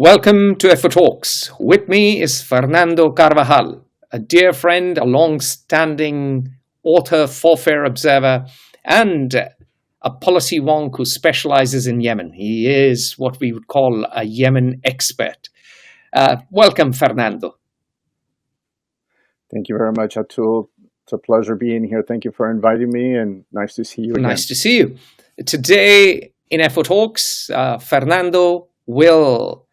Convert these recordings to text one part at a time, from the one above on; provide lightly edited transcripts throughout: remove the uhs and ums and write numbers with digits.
Welcome to Effort Talks. With me is Fernando Carvajal, a dear friend, a long-standing author, warfare observer, and a policy wonk who specializes in Yemen. He is what we would call a Yemen expert. Welcome, Fernando. Thank you very much, Atul. It's a pleasure being here. Thank you for inviting me, and nice to see you again. Nice to see you. Today in Effort Talks, Fernando will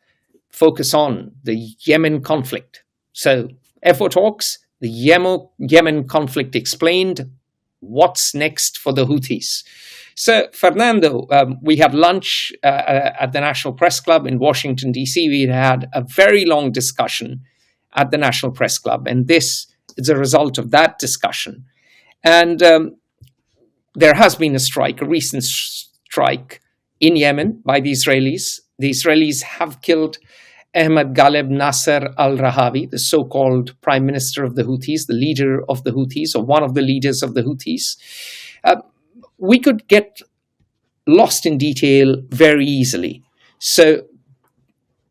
focus on the Yemen conflict. So, Effort Talks, the Yemen conflict explained. What's next for the Houthis? So, Fernando, we had lunch at the National Press Club in Washington, D.C. We had a very long discussion at the National Press Club, and this is a result of that discussion. And there has been a recent strike in Yemen by the Israelis. The Israelis have killed Ahmed Ghalib Nasser al-Rahawi, the so-called prime minister of the Houthis, the leader of the Houthis, or one of the leaders of the Houthis. We could get lost in detail very easily. So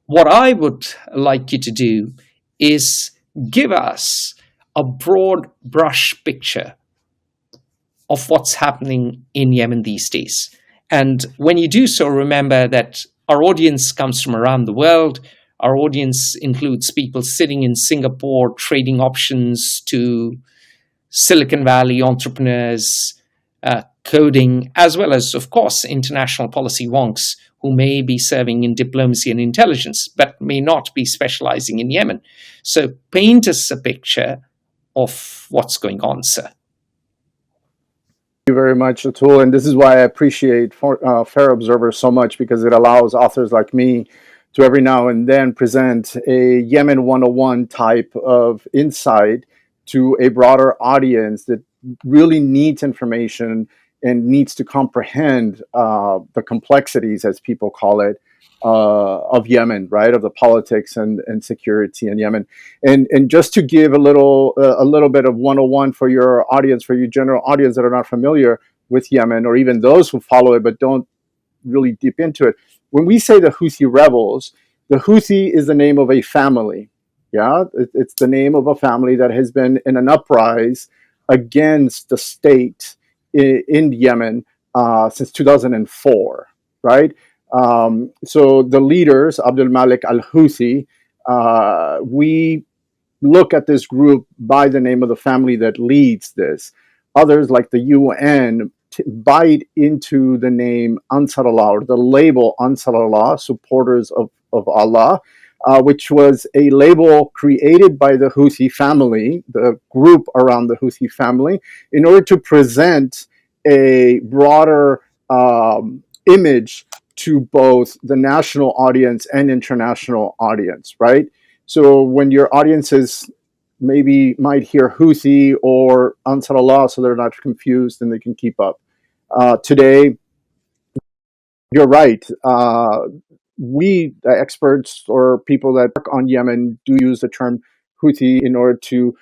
what I would like you to do is give us a broad brush picture of what's happening in Yemen these days. And when you do so, remember that our audience comes from around the world. Our audience includes people sitting in Singapore trading options to Silicon Valley entrepreneurs, coding, as well as, of course, international policy wonks who may be serving in diplomacy and intelligence, but may not be specializing in Yemen. So paint us a picture of what's going on, sir. Thank you very much, Atul. And this is why I appreciate Fair Observer so much, because it allows authors like me to every now and then present a Yemen 101 type of insight to a broader audience that really needs information and needs to comprehend the complexities, as people call it, of Yemen, right? Of the politics and security in Yemen. And just to give a little bit of 101 for your audience, for your general audience that are not familiar with Yemen, or even those who follow it but don't really deep into it. When we say the Houthi rebels, the Houthi is the name of a family. Yeah, it's the name of a family that has been in an uprising against the state in Yemen since 2004, right? So the leaders, Abdul Malik al-Houthi, we look at this group by the name of the family that leads this. Others, like the UN, bite into the name Ansar Allah, or the label Ansar Allah, supporters of Allah, which was a label created by the Houthi family, the group around the Houthi family, in order to present a broader image to both the national audience and international audience, right? So when your audiences maybe might hear Houthi or Ansar Allah, so they're not confused and they can keep up. Today, you're right. We, the experts or people that work on Yemen, do use the term Houthi in order to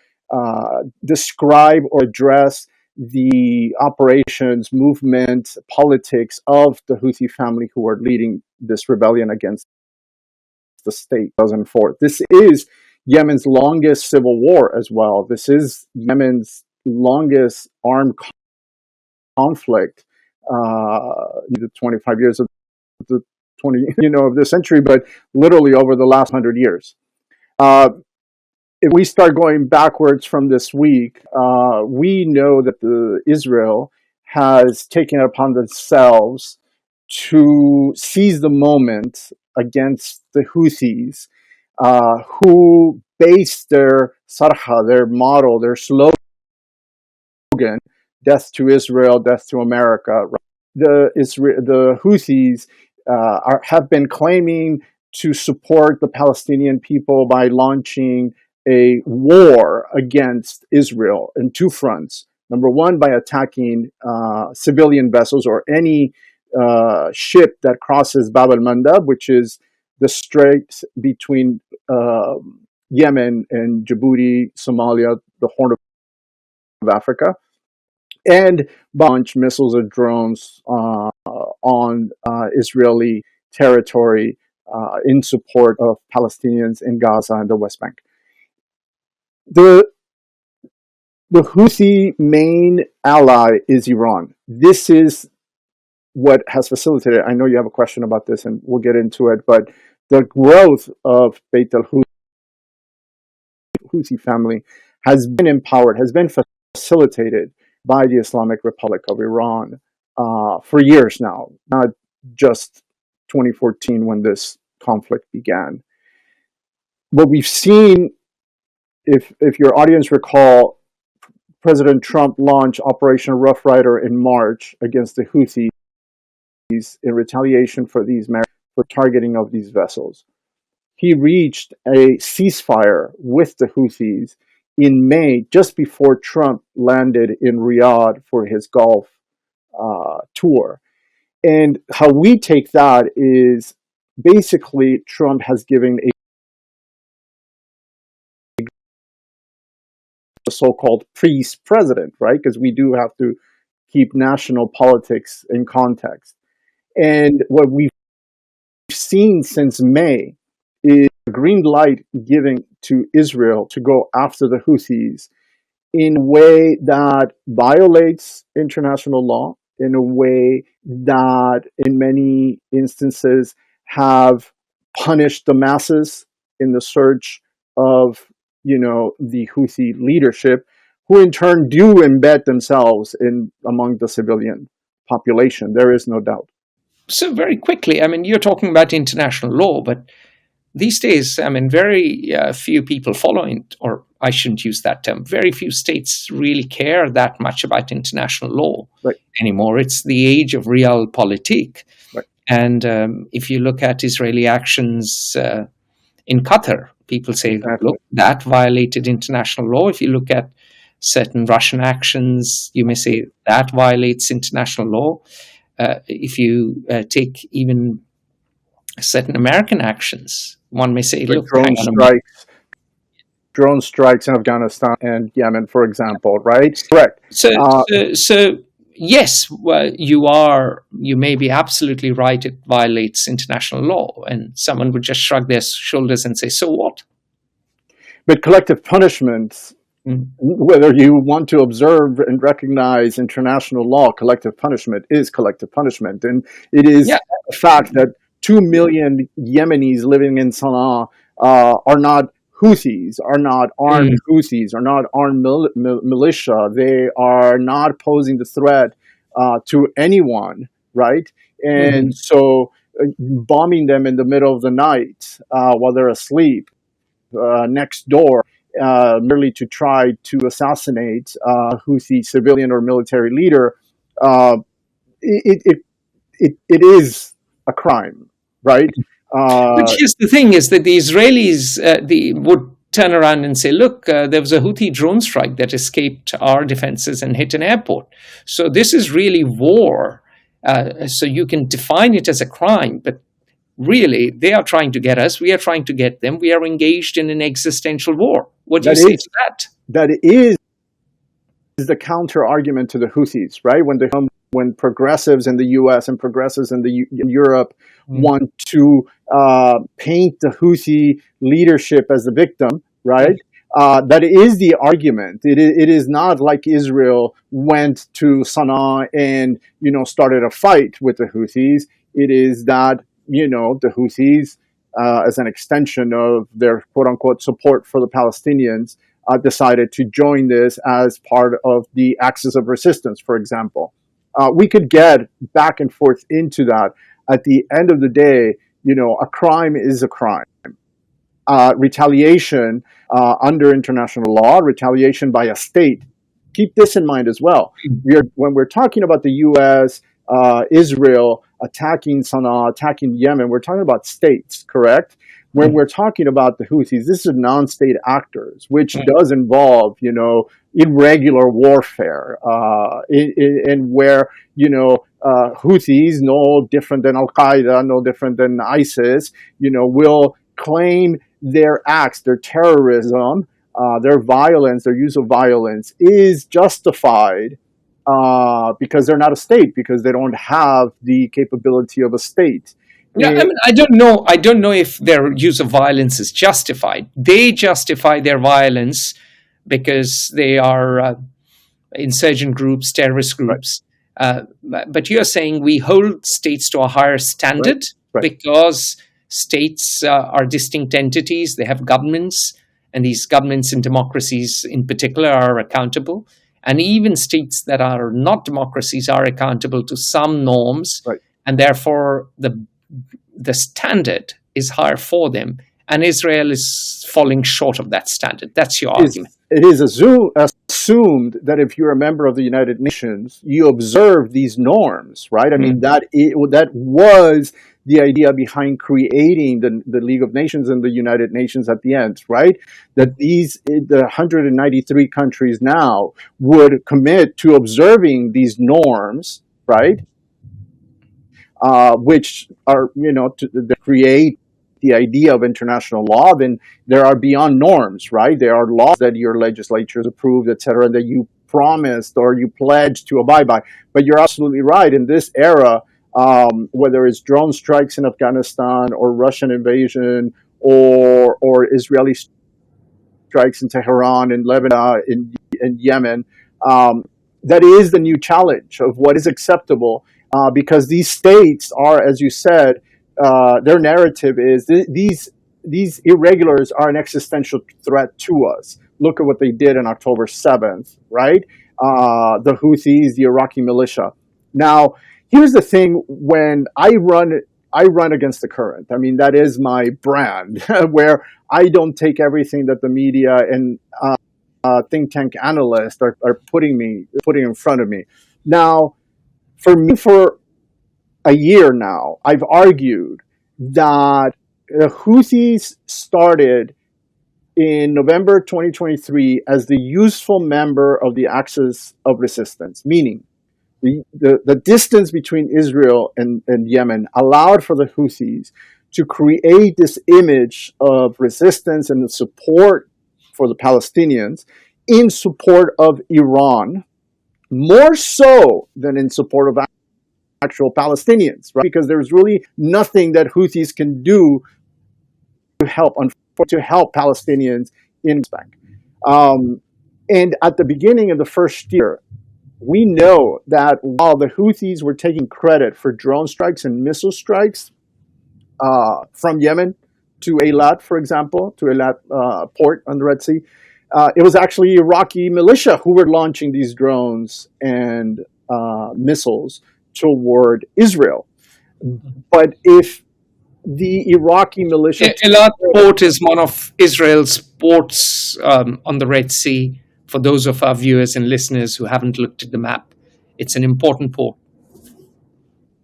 describe or address the operations, movement, politics of the Houthi family who are leading this rebellion against the state. 2004. This is Yemen's longest civil war as well. This is Yemen's longest armed conflict, the 25 years of the of the century, but literally over the last 100 years. If we start going backwards from this week, we know that Israel has taken it upon themselves to seize the moment against the Houthis, who base their sarha, their model, their slogan, "Death to Israel, death to America." The Houthis have been claiming to support the Palestinian people by launching a war against Israel in two fronts. Number one, by attacking civilian vessels or any ship that crosses Bab al-Mandab, which is the strait between Yemen and Djibouti, Somalia, the Horn of Africa, and launch missiles or drones on Israeli territory in support of Palestinians in Gaza and the West Bank. The Houthi main ally is Iran. This is what has facilitated. I know you have a question about this, and we'll get into it. But the growth of Beit al-Houthi family has been empowered, has been facilitated by the Islamic Republic of Iran for years now, not just 2014 when this conflict began. What we've seen, if your audience recall, President Trump launched Operation Rough Rider in March against the Houthis in retaliation for for targeting of these vessels. He reached a ceasefire with the Houthis in May, just before Trump landed in Riyadh for his Gulf tour. And how we take that is basically Trump has given a so-called priest president, right? Because we do have to keep national politics in context. And what we've seen since May is a green light given to Israel to go after the Houthis in a way that violates international law, in a way that in many instances have punished the masses in the search of, the Houthi leadership, who in turn do embed themselves among the civilian population. There is no doubt. So very quickly, you're talking about international law, but these days, very few people following it, or I shouldn't use that term. Very few states really care that much about international law anymore. It's the age of realpolitik. Right. And if you look at Israeli actions in Qatar, people say, look, that violated international law. If you look at certain Russian actions, you may say that violates international law. If you take even certain American actions, one may say, look, drone strikes in Afghanistan and Yemen, for example, right? Correct. So yes, well, you may be absolutely right. It violates international law, and someone would just shrug their shoulders and say, so what? But collective punishment, whether you want to observe and recognize international law, collective punishment is collective punishment. And it is a fact that 2 million Yemenis living in Sana'a are not Houthis, are not armed Houthis, are not armed militia. They are not posing the threat to anyone, right? And so bombing them in the middle of the night while they're asleep next door, merely to try to assassinate a Houthi civilian or military leader, it is a crime, right? But here's the thing is that the Israelis would turn around and say, look, there was a Houthi drone strike that escaped our defenses and hit an airport. So this is really war. So you can define it as a crime, but really they are trying to get us. We are trying to get them. We are engaged in an existential war. What do you say to that? That is the counter argument to the Houthis, right? When progressives in the U.S. and progressives in Europe want to paint the Houthi leadership as the victim, right? That is the argument. It is not like Israel went to Sana'a and started a fight with the Houthis. It is that the Houthis, as an extension of their quote unquote support for the Palestinians, decided to join this as part of the axis of resistance, for example. We could get back and forth into that. At the end of the day, a crime is a crime. Retaliation under international law, retaliation by a state. Keep this in mind as well. When we're talking about the U.S., Israel attacking Sana'a, attacking Yemen, we're talking about states, correct? When we're talking about the Houthis, this is non-state actors, which does involve, irregular warfare, in where, Houthis, no different than Al-Qaeda, no different than ISIS, will claim their acts, their terrorism, their violence, their use of violence is justified because they're not a state, because they don't have the capability of a state. Yeah, I mean, I don't know if their use of violence is justified. They justify their violence because they are insurgent groups, terrorist Right, groups. But you're saying we hold states to a higher right, standard right. because states are distinct entities. They have governments, and these governments in democracies, in particular, are accountable. And even states that are not democracies are accountable to some norms, Right. and therefore the standard is higher for them. And Israel is falling short of that standard. That's your argument. It is assumed that if you're a member of the United Nations, you observe these norms, right? I mean, Mm. that was the idea behind creating the League of Nations and the United Nations at the end, right? That the 193 countries now would commit to observing these norms, right? Which are, to create the idea of international law. Then there are beyond norms, right? There are laws that your legislatures approved, et cetera, that you promised or you pledged to abide by. But you're absolutely right. In this era, whether it's drone strikes in Afghanistan or Russian invasion or Israeli strikes in Tehran, in Lebanon, in Yemen, that is the new challenge of what is acceptable, because these states are, as you said, their narrative is these irregulars are an existential threat to us. Look at what they did on October 7th, right? The Houthis, the Iraqi militia. Now, here's the thing: when I run against the current. I mean, that is my brand, where I don't take everything that the media and think tank analysts are putting in front of me. Now, for a year now, I've argued that the Houthis started in November 2023 as the useful member of the axis of resistance, meaning the distance between Israel and Yemen allowed for the Houthis to create this image of resistance and support for the Palestinians in support of Iran, more so than in support of actual Palestinians, right? Because there's really nothing that Houthis can do to help Palestinians in respect. And at the beginning of the first year, we know that while the Houthis were taking credit for drone strikes and missile strikes from Yemen to Eilat, for example, to Eilat port on the Red Sea, it was actually Iraqi militia who were launching these drones and missiles toward Israel. But if the Iraqi militia... Eilat port is one of Israel's ports on the Red Sea. For those of our viewers and listeners who haven't looked at the map, it's an important port.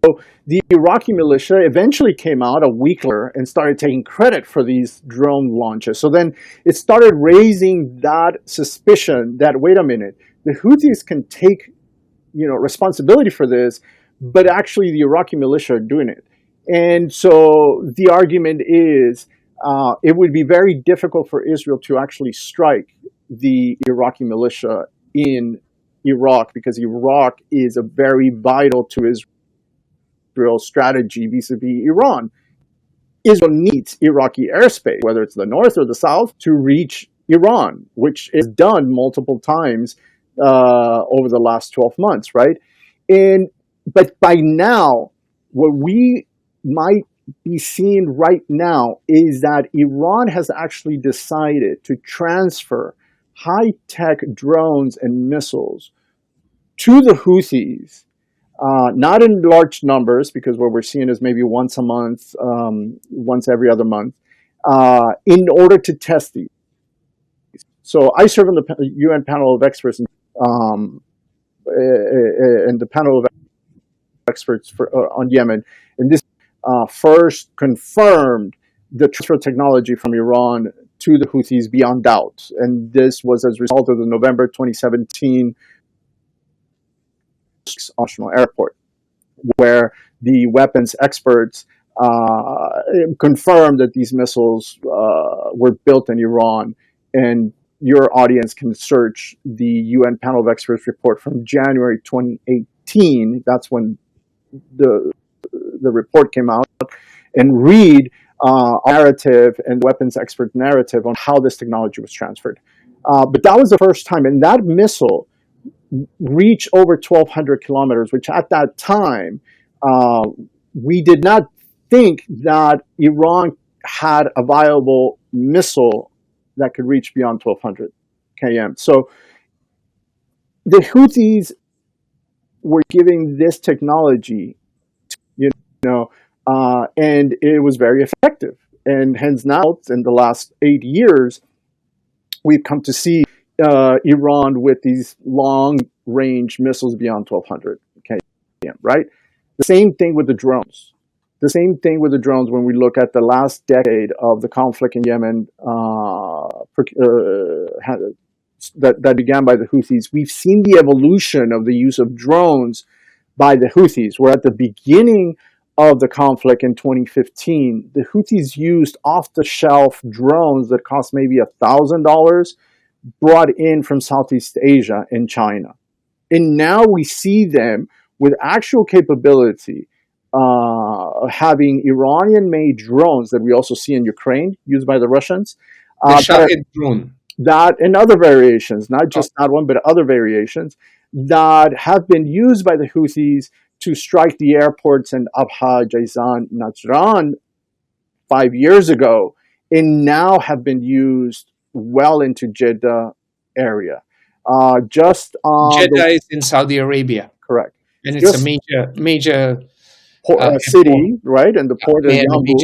So the Iraqi militia eventually came out a week later and started taking credit for these drone launches. So then it started raising that suspicion that, wait a minute, the Houthis can take responsibility for this, but actually the Iraqi militia are doing it. And so the argument is it would be very difficult for Israel to actually strike the Iraqi militia in Iraq, because Iraq is a very vital to Israel's strategy vis-a-vis Iran. Israel needs Iraqi airspace, whether it's the north or the south, to reach Iran, which is done multiple times over the last 12 months, right? But by now, what we might be seeing right now is that Iran has actually decided to transfer high-tech drones and missiles to the Houthis, not in large numbers, because what we're seeing is maybe once a month, once every other month, in order to test these. So I serve on the UN panel of experts, and the panel of experts on Yemen, and this first confirmed the transfer of technology from Iran to the Houthis beyond doubt. And this was as a result of the November 2017 International Airport, where the weapons experts confirmed that these missiles were built in Iran. And your audience can search the UN Panel of Experts report from January 2018. That's when the report came out. and read narrative and weapons expert narrative on how this technology was transferred. But that was the first time, and that missile reached over 1,200 kilometers, which at that time we did not think that Iran had a viable missile that could reach beyond 1,200 km. So the Houthis were giving this technology, and it was very effective. And hence now, in the last 8 years, we've come to see Iran with these long-range missiles beyond 1,200 km, right? The same thing with the drones. The same thing with the drones when we look at the last decade of the conflict in Yemen that began by the Houthis. We've seen the evolution of the use of drones by the Houthis, where at the beginning of the conflict in 2015, the Houthis used off-the-shelf drones that cost maybe $1,000, brought in from Southeast Asia and China. And now we see them with actual capability, having Iranian-made drones that we also see in Ukraine, used by the Russians. The Shahid drone. That and other variations, not just that one, but other variations that have been used by the Houthis to strike the airports in Abha, Jazan, Najran 5 years ago, and now have been used well into Jeddah area. Jeddah is in Saudi Arabia. Correct. And it's a major city, right? And the port of Yanbu.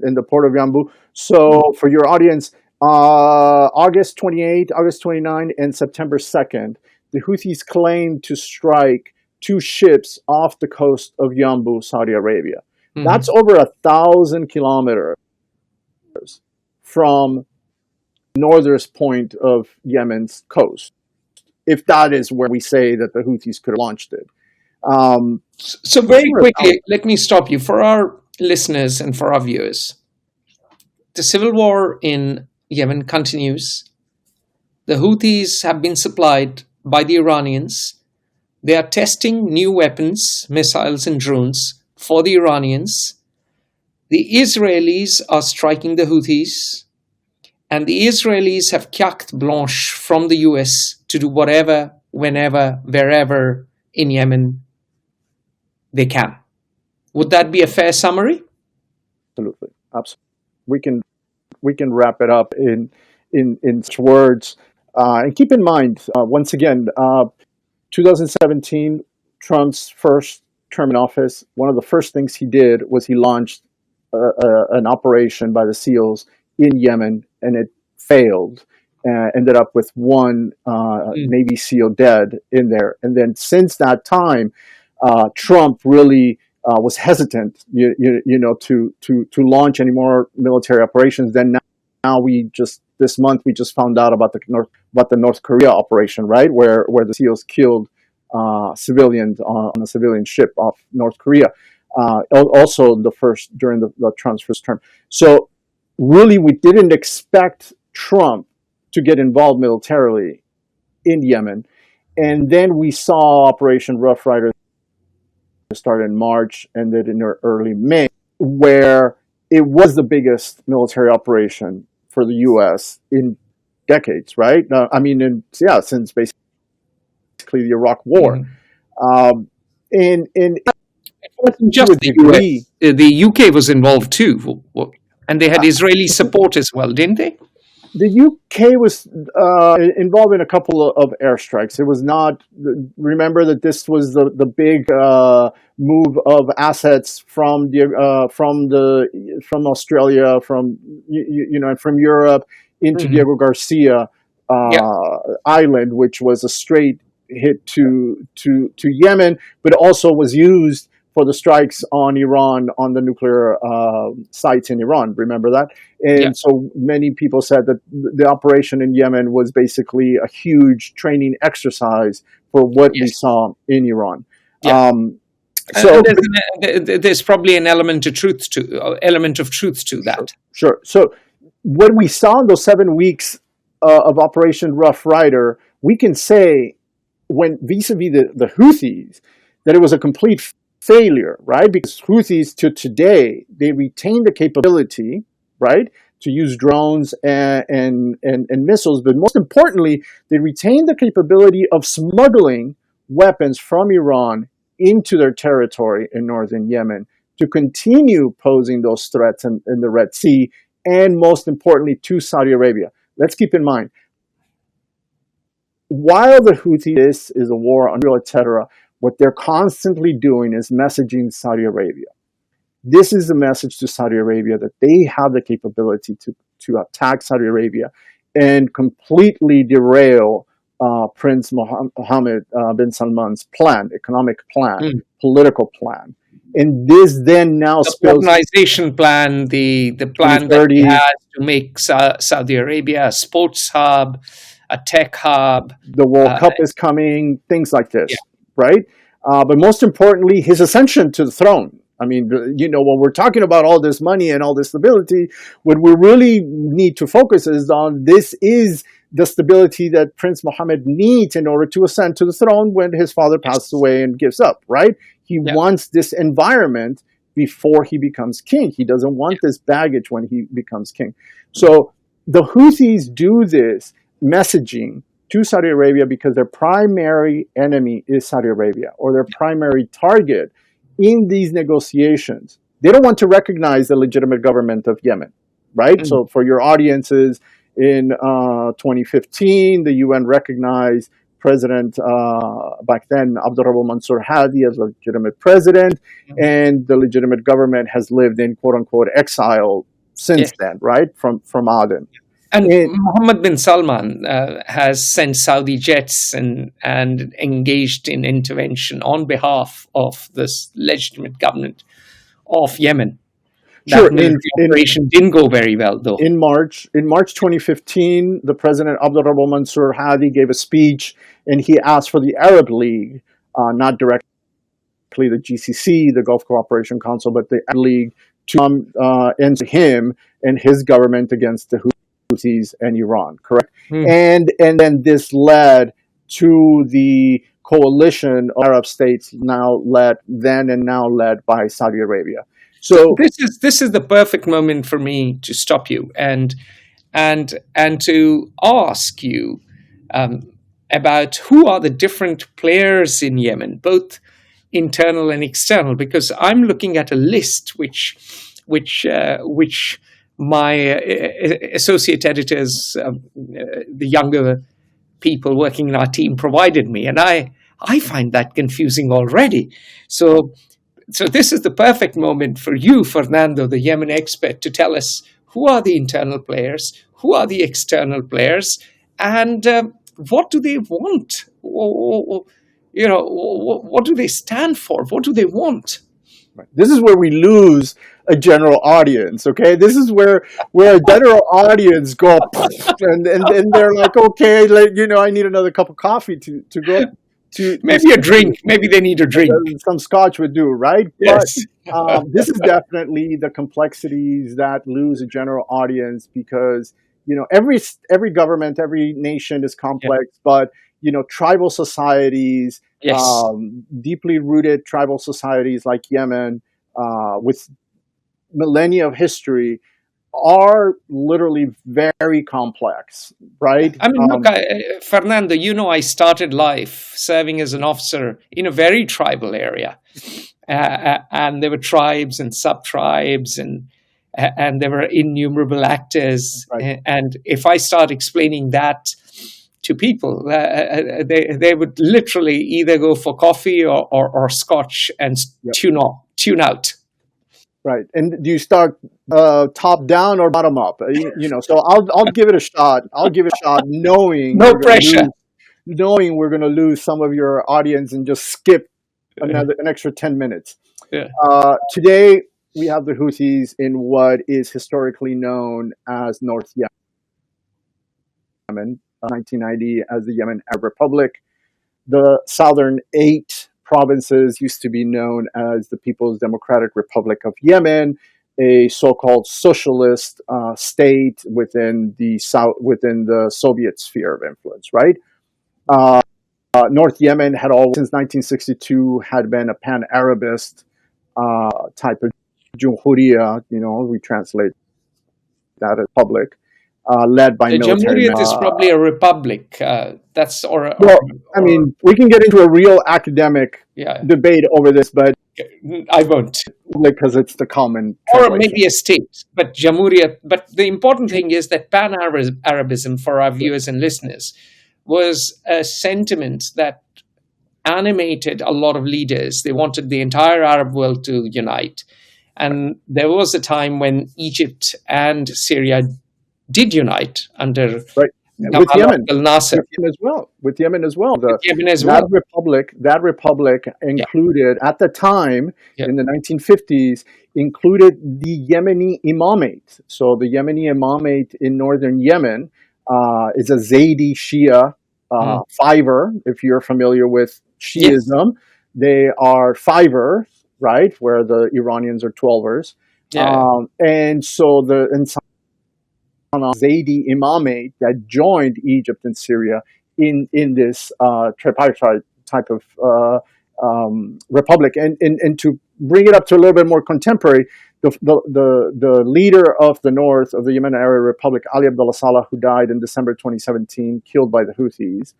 In the port of Yanbu. So for your audience, August 28, August 29, and September 2nd, the Houthis claimed to strike 2 ships off the coast of Yanbu, Saudi Arabia. Mm-hmm. That's over 1,000 kilometers from northernmost point of Yemen's coast, if that is where we say that the Houthis could have launched it. So very quickly, let me stop you. For our listeners and for our viewers, the civil war in Yemen continues. The Houthis have been supplied by the Iranians. They are testing new weapons, missiles and drones for the Iranians. The Israelis are striking the Houthis. And the Israelis have carte blanche from the US to do whatever, whenever, wherever in Yemen they can. Would that be a fair summary? Absolutely. We can wrap it up in such words. And keep in mind, once again, 2017, Trump's first term in office, one of the first things he did was he launched an operation by the SEALs in Yemen, and it failed. Ended up with one Navy SEAL dead in there. And then since that time, Trump really was hesitant, to launch any more military operations. Then now this month we just found out about the North Korea operation, right, where the SEALs killed civilians on a civilian ship off North Korea. Also during the Trump's first term. So really, we didn't expect Trump to get involved militarily in Yemen, and then we saw Operation Rough Rider start in March, ended in early May, where it was the biggest military operation for the U.S. in decades, right? Since basically the Iraq War. Mm-hmm. And it wasn't just the US. The UK was involved too, and they had Israeli support as well, didn't they? The UK was involved in a couple of airstrikes. It was not. Remember that this was the big move of assets from Australia, from Europe into Mm-hmm. Diego Garcia Island, which was a straight hit to Yemen, but also was used for the strikes on Iran, on the nuclear sites in Iran. Remember that? And so many people said that the operation in Yemen was basically a huge training exercise for what we saw in Iran. Yeah. There's probably an element of truth to that. Sure. So what we saw in those 7 weeks of Operation Rough Rider, we can say, when vis-a-vis the Houthis, that it was a complete failure, right? Because Houthis to today, they retain the capability, right, to use drones and missiles, but most importantly, they retain the capability of smuggling weapons from Iran into their territory in northern Yemen to continue posing those threats in the Red Sea, and most importantly, to Saudi Arabia. Let's keep in mind, while the Houthis is a war on oil, etc., what they're constantly doing is messaging Saudi Arabia. This is a message to Saudi Arabia that they have the capability to attack Saudi Arabia and completely derail Prince Mohammed bin Salman's plan, economic plan, political plan. And this then now the spills modernization plan, the plan that he has to make Saudi Arabia a sports hub, a tech hub. The World Cup is coming, things like this, Yeah. right? But most importantly, his ascension to the throne. I mean, when we're talking about all this money and all this stability, what we really need to focus is on this is the stability that Prince Mohammed needs in order to ascend to the throne when his father passes away and gives up, right? He wants this environment before he becomes king. He doesn't want this baggage when he becomes king. So the Houthis do this messaging to Saudi Arabia because their primary enemy is Saudi Arabia, or their primary target in these negotiations. They don't want to recognize the legitimate government of Yemen, right? So for your audiences, in 2015, the UN recognized President, back then, Abdurrahman Mansour Hadi as a legitimate president, and the legitimate government has lived in quote-unquote exile since then, right? From Aden. And Mohammed bin Salman has sent Saudi jets and engaged in intervention on behalf of this legitimate government of Yemen. Sure. That operation didn't go very well, though. In March 2015, the President Abdurrahman Mansour Hadi gave a speech, and he asked for the Arab League, not directly the GCC, the Gulf Cooperation Council, but the Arab League, to come into him and his government against the Houthis and Iran, correct? And then this led to the coalition of Arab states now led by Saudi Arabia. So this is the perfect moment for me to stop you and to ask you about who are the different players in Yemen, both internal and external, because I'm looking at a list which my associate editors, the younger people working in our team, provided me, and I find that confusing already. So this is the perfect moment for you, Fernando, the Yemen expert, to tell us who are the internal players, who are the external players, and what do they want? What do they stand for? What do they want? This is where we lose a general audience, okay? This is where a general audience go, and they're like, okay, I need another cup of coffee to go. Maybe a drink. Maybe they need a drink. Some scotch would do, right? Yes. But this is definitely the complexities that lose a general audience because, every government, every nation is complex, but, tribal societies, deeply rooted tribal societies like Yemen, with millennia of history, are literally very complex, right? I mean, look, Fernando, I started life serving as an officer in a very tribal area. And there were tribes and sub-tribes and there were innumerable actors. Right. And if I start explaining that to people, they would literally either go for coffee or scotch and tune out. Right, and do you start top down or bottom up? So I'll give it a shot. I'll give it a shot, knowing no pressure, knowing we're going to lose some of your audience and just skip an extra 10 minutes. Yeah. Today we have the Houthis in what is historically known as North Yemen, 1990 as the Yemen Arab Republic. The southern 8 provinces used to be known as the People's Democratic Republic of Yemen, a so-called socialist state within the Soviet sphere of influence, right? North Yemen had always, since 1962, had been a pan-Arabist type of Jumhuriya, we translate that as public, led by The military men. Jamhuriyat is probably a republic. That's Well, I or mean, we can get into a real academic yeah. debate over this, but I won't. because it's the common Or translation. maybe a state, but Jamhuriyat. But the important thing is that Pan-Arabism, for our viewers and listeners, was a sentiment that animated a lot of leaders. They wanted the entire Arab world to unite. And there was a time when Egypt and Syria did unite under Right. Gamal With Yemen. Abdel Nasser. With Yemen as well. Yemen as that well. That republic included, at the time, Yeah. in the 1950s, included the Yemeni imamate. So the Yemeni imamate in northern Yemen is a Zaydi Shia fiver, if you're familiar with Shiism. Yes. They are fivers, right, where the Iranians are 12ers. Yeah. And so Zaydi imamate that joined Egypt and Syria in this tripartite type of republic. And to bring it up to a little bit more contemporary, the leader of the north of the Yemen Arab Republic, Ali Abdullah Saleh, who died in December 2017, killed by the Houthis,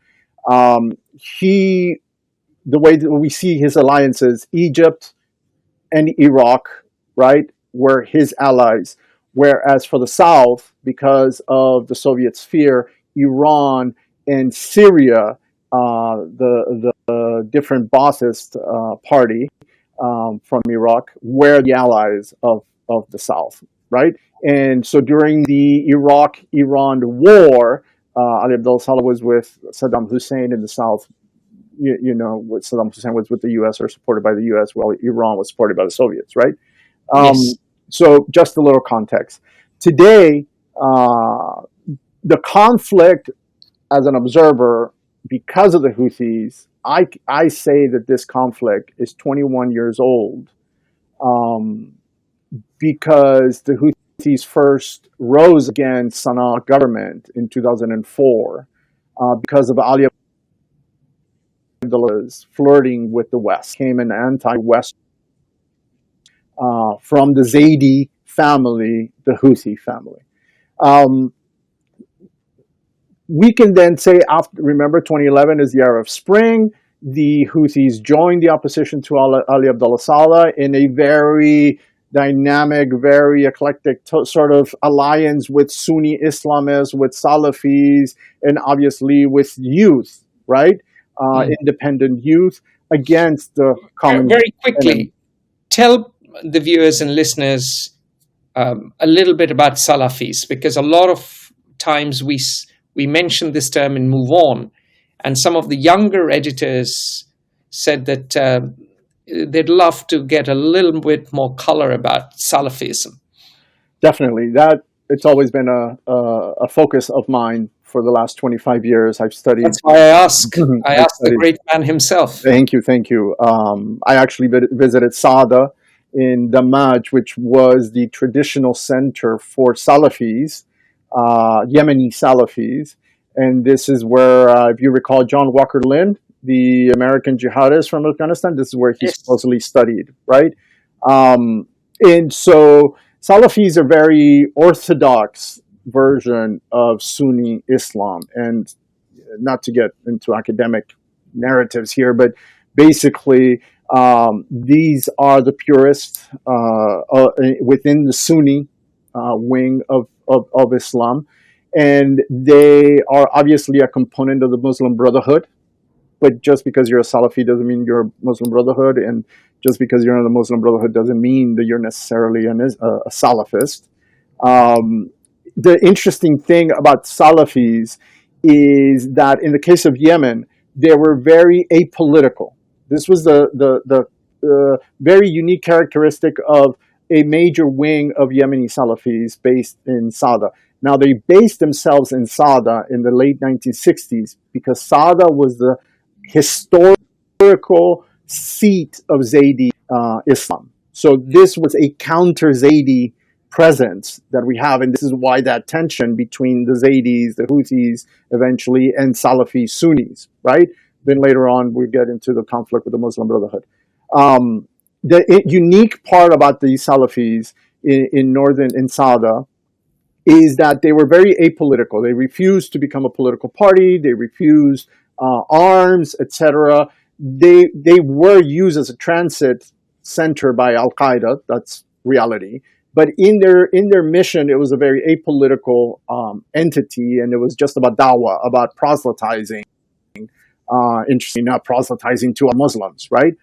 the way that we see his alliances, Egypt and Iraq, right, were his allies. Whereas for the South, because of the Soviet sphere, Iran and Syria, the different Ba'athist party from Iraq, were the allies of the South, right? And so during the Iraq-Iran war, Ali Abdullah Saleh was with Saddam Hussein in the South. Saddam Hussein was with the U.S. or supported by the U.S., while Iran was supported by the Soviets, right? Yes. So just a little context. Today, the conflict, as an observer, because of the Houthis, I say that this conflict is 21 years old, because the Houthis first rose against Sana'a government in 2004 because of Ali Abdullah's flirting with the West, came an anti-West from the Zaydi family, the Houthi family. We can then say, remember 2011 is the Arab Spring. The Houthis joined the opposition to Ali Abdullah Saleh in a very dynamic, very eclectic sort of alliance with Sunni Islamists, with Salafis, and obviously with youth, right? Independent youth against the common. Very quickly, tell the viewers and listeners a little bit about Salafis, because a lot of times we mention this term and move on, and some of the younger editors said that they'd love to get a little bit more color about Salafism. Definitely, it's always been a focus of mine for the last 25 years. I've studied. That's why I asked the great man himself. Thank you. I actually visited Sada in Damaj, which was the traditional center for Salafis, Yemeni Salafis. And this is where, if you recall, John Walker Lind, the American jihadist from Afghanistan, this is where he supposedly studied, right? And so Salafis are very orthodox version of Sunni Islam. And not to get into academic narratives here, but basically, these are the purists within the Sunni wing of Islam, and they are obviously a component of the Muslim Brotherhood. But just because you're a Salafi doesn't mean you're a Muslim Brotherhood, and just because you're in the Muslim Brotherhood doesn't mean that you're necessarily a Salafist. The interesting thing about Salafis is that in the case of Yemen, they were very apolitical. This was the very unique characteristic of a major wing of Yemeni Salafis based in Sada. Now, they based themselves in Sada in the late 1960s because Sada was the historical seat of Zaydi Islam. So this was a counter-Zaydi presence that we have, and this is why that tension between the Zaydis, the Houthis eventually, and Salafi Sunnis, right? Then later on, we get into the conflict with the Muslim Brotherhood. Unique part about the Salafis in Sada is that they were very apolitical. They refused to become a political party. They refused arms, etc. They were used as a transit center by Al Qaeda. That's reality. But in their mission, it was a very apolitical entity, and it was just about dawah, about proselytizing. Interesting, not proselytizing to Muslims, right?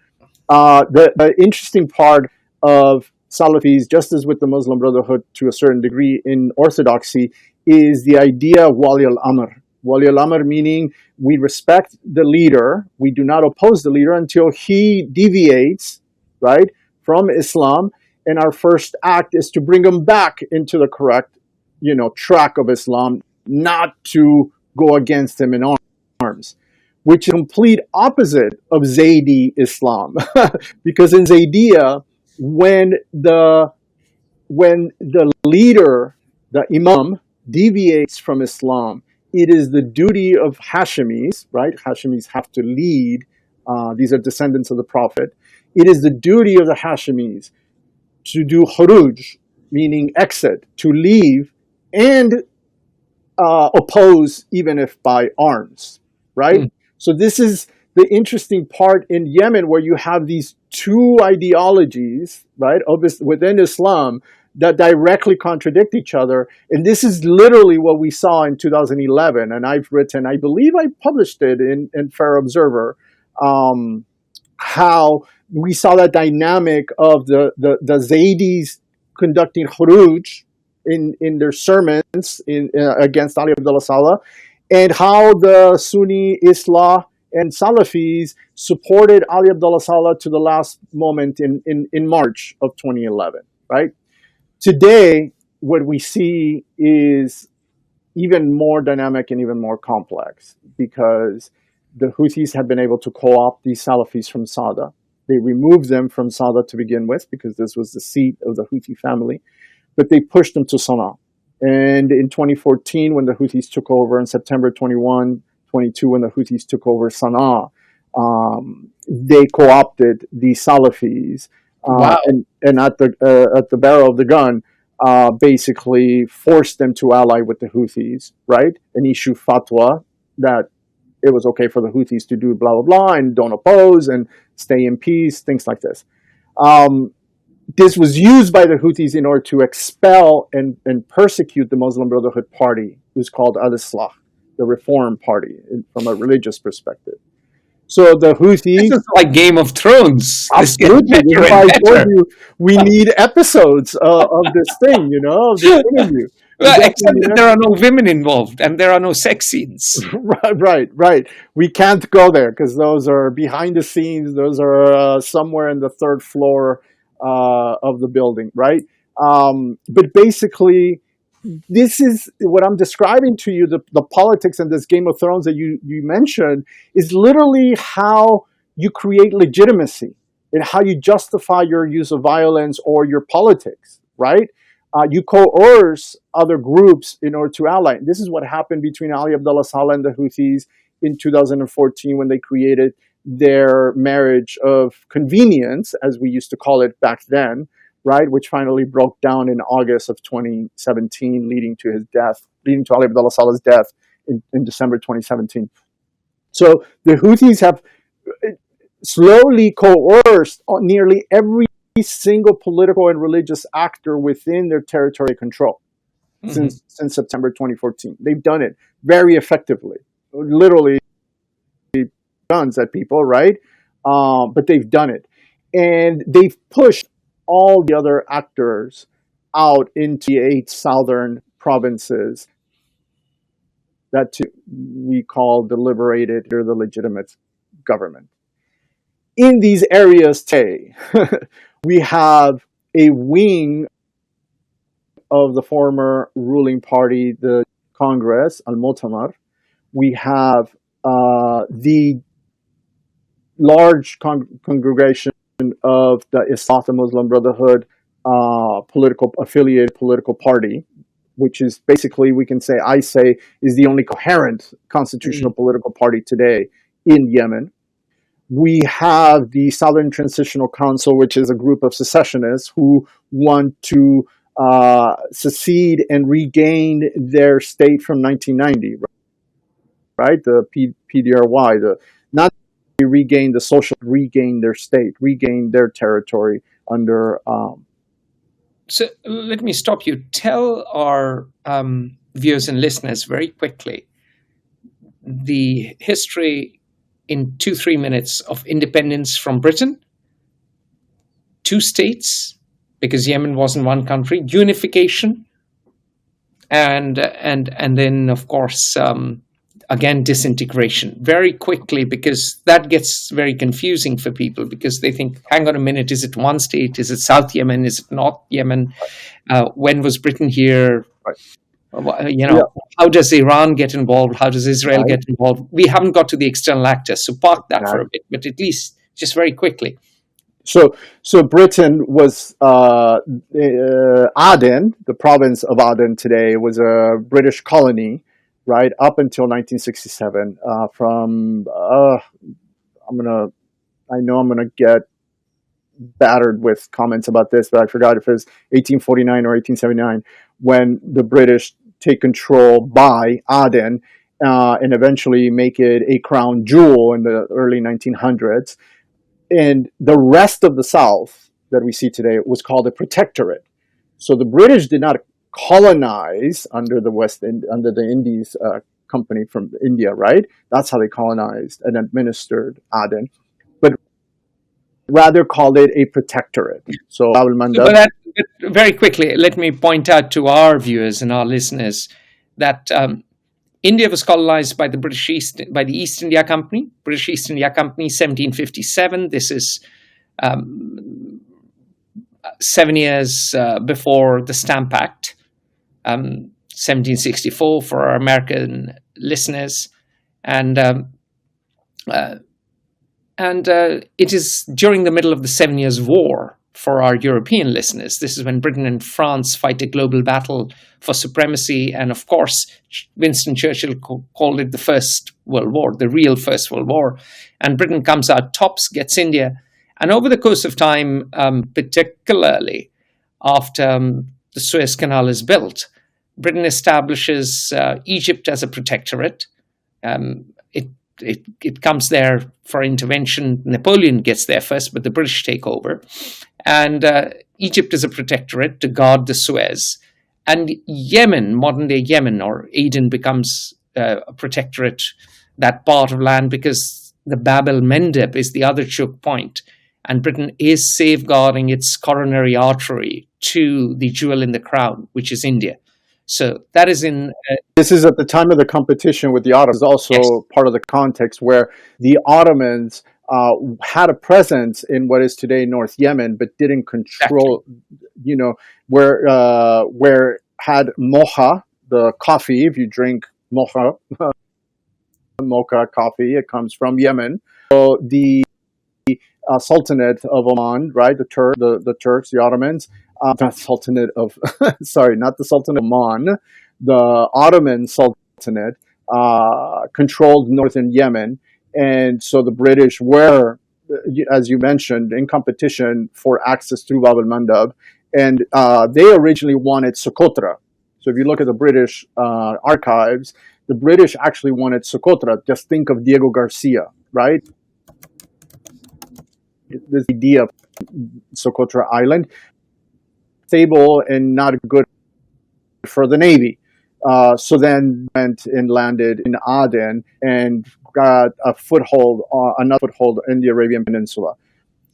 The interesting part of Salafis, just as with the Muslim Brotherhood to a certain degree in orthodoxy, is the idea of Wali al-Amr. Wali al-Amr meaning we respect the leader, we do not oppose the leader until he deviates, right, from Islam, and our first act is to bring him back into the correct, track of Islam, not to go against him in arms, which is complete opposite of Zaydi Islam. Because in Zaydiya, when the leader, the imam, deviates from Islam, it is the duty of Hashimis, right? Hashimis have to lead. These are descendants of the Prophet. It is the duty of the Hashimis to do khuruj, meaning exit, to leave and oppose, even if by arms, right? Mm. So this is the interesting part in Yemen, where you have these two ideologies, right, within Islam that directly contradict each other. And this is literally what we saw in 2011. And I've written, I believe I published it in Fair Observer, how we saw that dynamic of the Zaydis conducting khuruj in their sermons against Ali Abdullah Saleh, and how the Sunni Islah and Salafis supported Ali Abdullah Saleh to the last moment in March of 2011, right? Today, what we see is even more dynamic and even more complex, because the Houthis have been able to co-opt these Salafis from Sada. They removed them from Sada to begin with, because this was the seat of the Houthi family, but they pushed them to Sana'a. And in 2014, when the Houthis took over, in September 22, when the Houthis took over Sana'a, they co-opted the Salafis. Wow. And at the barrel of the gun, basically forced them to ally with the Houthis, right? And issue fatwa that it was okay for the Houthis to do blah, blah, blah, and don't oppose and stay in peace, things like this. This was used by the Houthis in order to expel and persecute the Muslim Brotherhood party, who's called Al-Islah, the Reform Party, from a religious perspective. So the Houthis... This is like Game of Thrones. Absolutely. I told you, we need episodes of this thing, of this interview. Well, except that there are no women involved and there are no sex scenes. Right. We can't go there because those are behind the scenes. Those are somewhere in the third floor of the building, right? But basically, this is what I'm describing to you. The politics and this Game of Thrones that you mentioned is literally how you create legitimacy and how you justify your use of violence or your politics, right? You coerce other groups in order to ally. This is what happened between Ali Abdullah Saleh and the Houthis in 2014 when they created their marriage of convenience, as we used to call it back then, right? Which finally broke down in August of 2017, leading to Ali Abdullah Saleh's death in December 2017. So the Houthis have slowly coerced nearly every single political and religious actor within their territory control since September 2014. They've done it very effectively, literally guns at people, right? But they've done it. And they've pushed all the other actors out into the 8 southern provinces that we call the liberated or the legitimate government. In these areas today, we have a wing of the former ruling party, the Congress, Al-Mu'tamar. We have the large congregation of the Islah, the Muslim Brotherhood, affiliated political party, which is basically, we can say, is the only coherent constitutional political party today in Yemen. We have the Southern Transitional Council, which is a group of secessionists who want to secede and regain their state from 1990, right? The PDRY, not regain the social, regain their state, regain their territory under. So let me stop you. Tell our viewers and listeners very quickly the history in 2-3 minutes of independence from Britain, 2 states, because Yemen wasn't one country, unification, and then of course again disintegration very quickly, because that gets very confusing for people, because they think, hang on a minute, is it one state? Is it South Yemen? Is it North Yemen? When was Britain here? How does Iran get involved? How does Israel get involved? We haven't got to the external actors, so park that for a bit, but at least just very quickly. So Britain was Aden, the province of Aden today, was a British colony, right, up until 1967. I know I'm gonna get battered with comments about this, but I forgot if it was 1849 or 1879 when the British take control by Aden and eventually make it a crown jewel in the early 1900s. And the rest of the South that we see today was called a protectorate. So the British did not colonize under the Indies company from India, right? That's how they colonized and administered Aden, but rather called it a protectorate. So but very quickly, let me point out to our viewers and our listeners that India was colonized by the East India Company, British East India Company, 1757. This is 7 years before the Stamp Act, 1764 for our American listeners, and it is during the middle of the 7 Years' War for our European listeners. This is when Britain and France fight a global battle for supremacy. And of course, Winston Churchill called it the First World War, the real First World War. And Britain comes out tops, gets India. And over the course of time, particularly after the Suez Canal is built, Britain establishes Egypt as a protectorate. It comes there for intervention. Napoleon gets there first, but the British take over. And Egypt is a protectorate to guard the Suez. And Yemen, modern-day Yemen, or Aden, becomes a protectorate, that part of land, because the Bab el-Mandeb is the other choke point. And Britain is safeguarding its coronary artery to the jewel in the crown, which is India. So that is in... this is at the time of the competition with the Ottomans, also part of the context where the Ottomans had a presence in what is today North Yemen, but didn't control, where had mocha, the coffee. If you drink mocha coffee, it comes from Yemen. So the Sultanate of Oman, right? The Turks, the Ottomans. Not Sultanate of, not the Sultanate of Oman, the Ottoman Sultanate controlled northern Yemen. And so the British were, as you mentioned, in competition for access through Bab el-Mandeb. And they originally wanted Socotra. So if you look at the British archives, the British actually wanted Socotra. Just think of Diego Garcia, right? This idea of Socotra Island. Stable and not good for the Navy. So then went and landed in Aden and got another foothold in the Arabian Peninsula.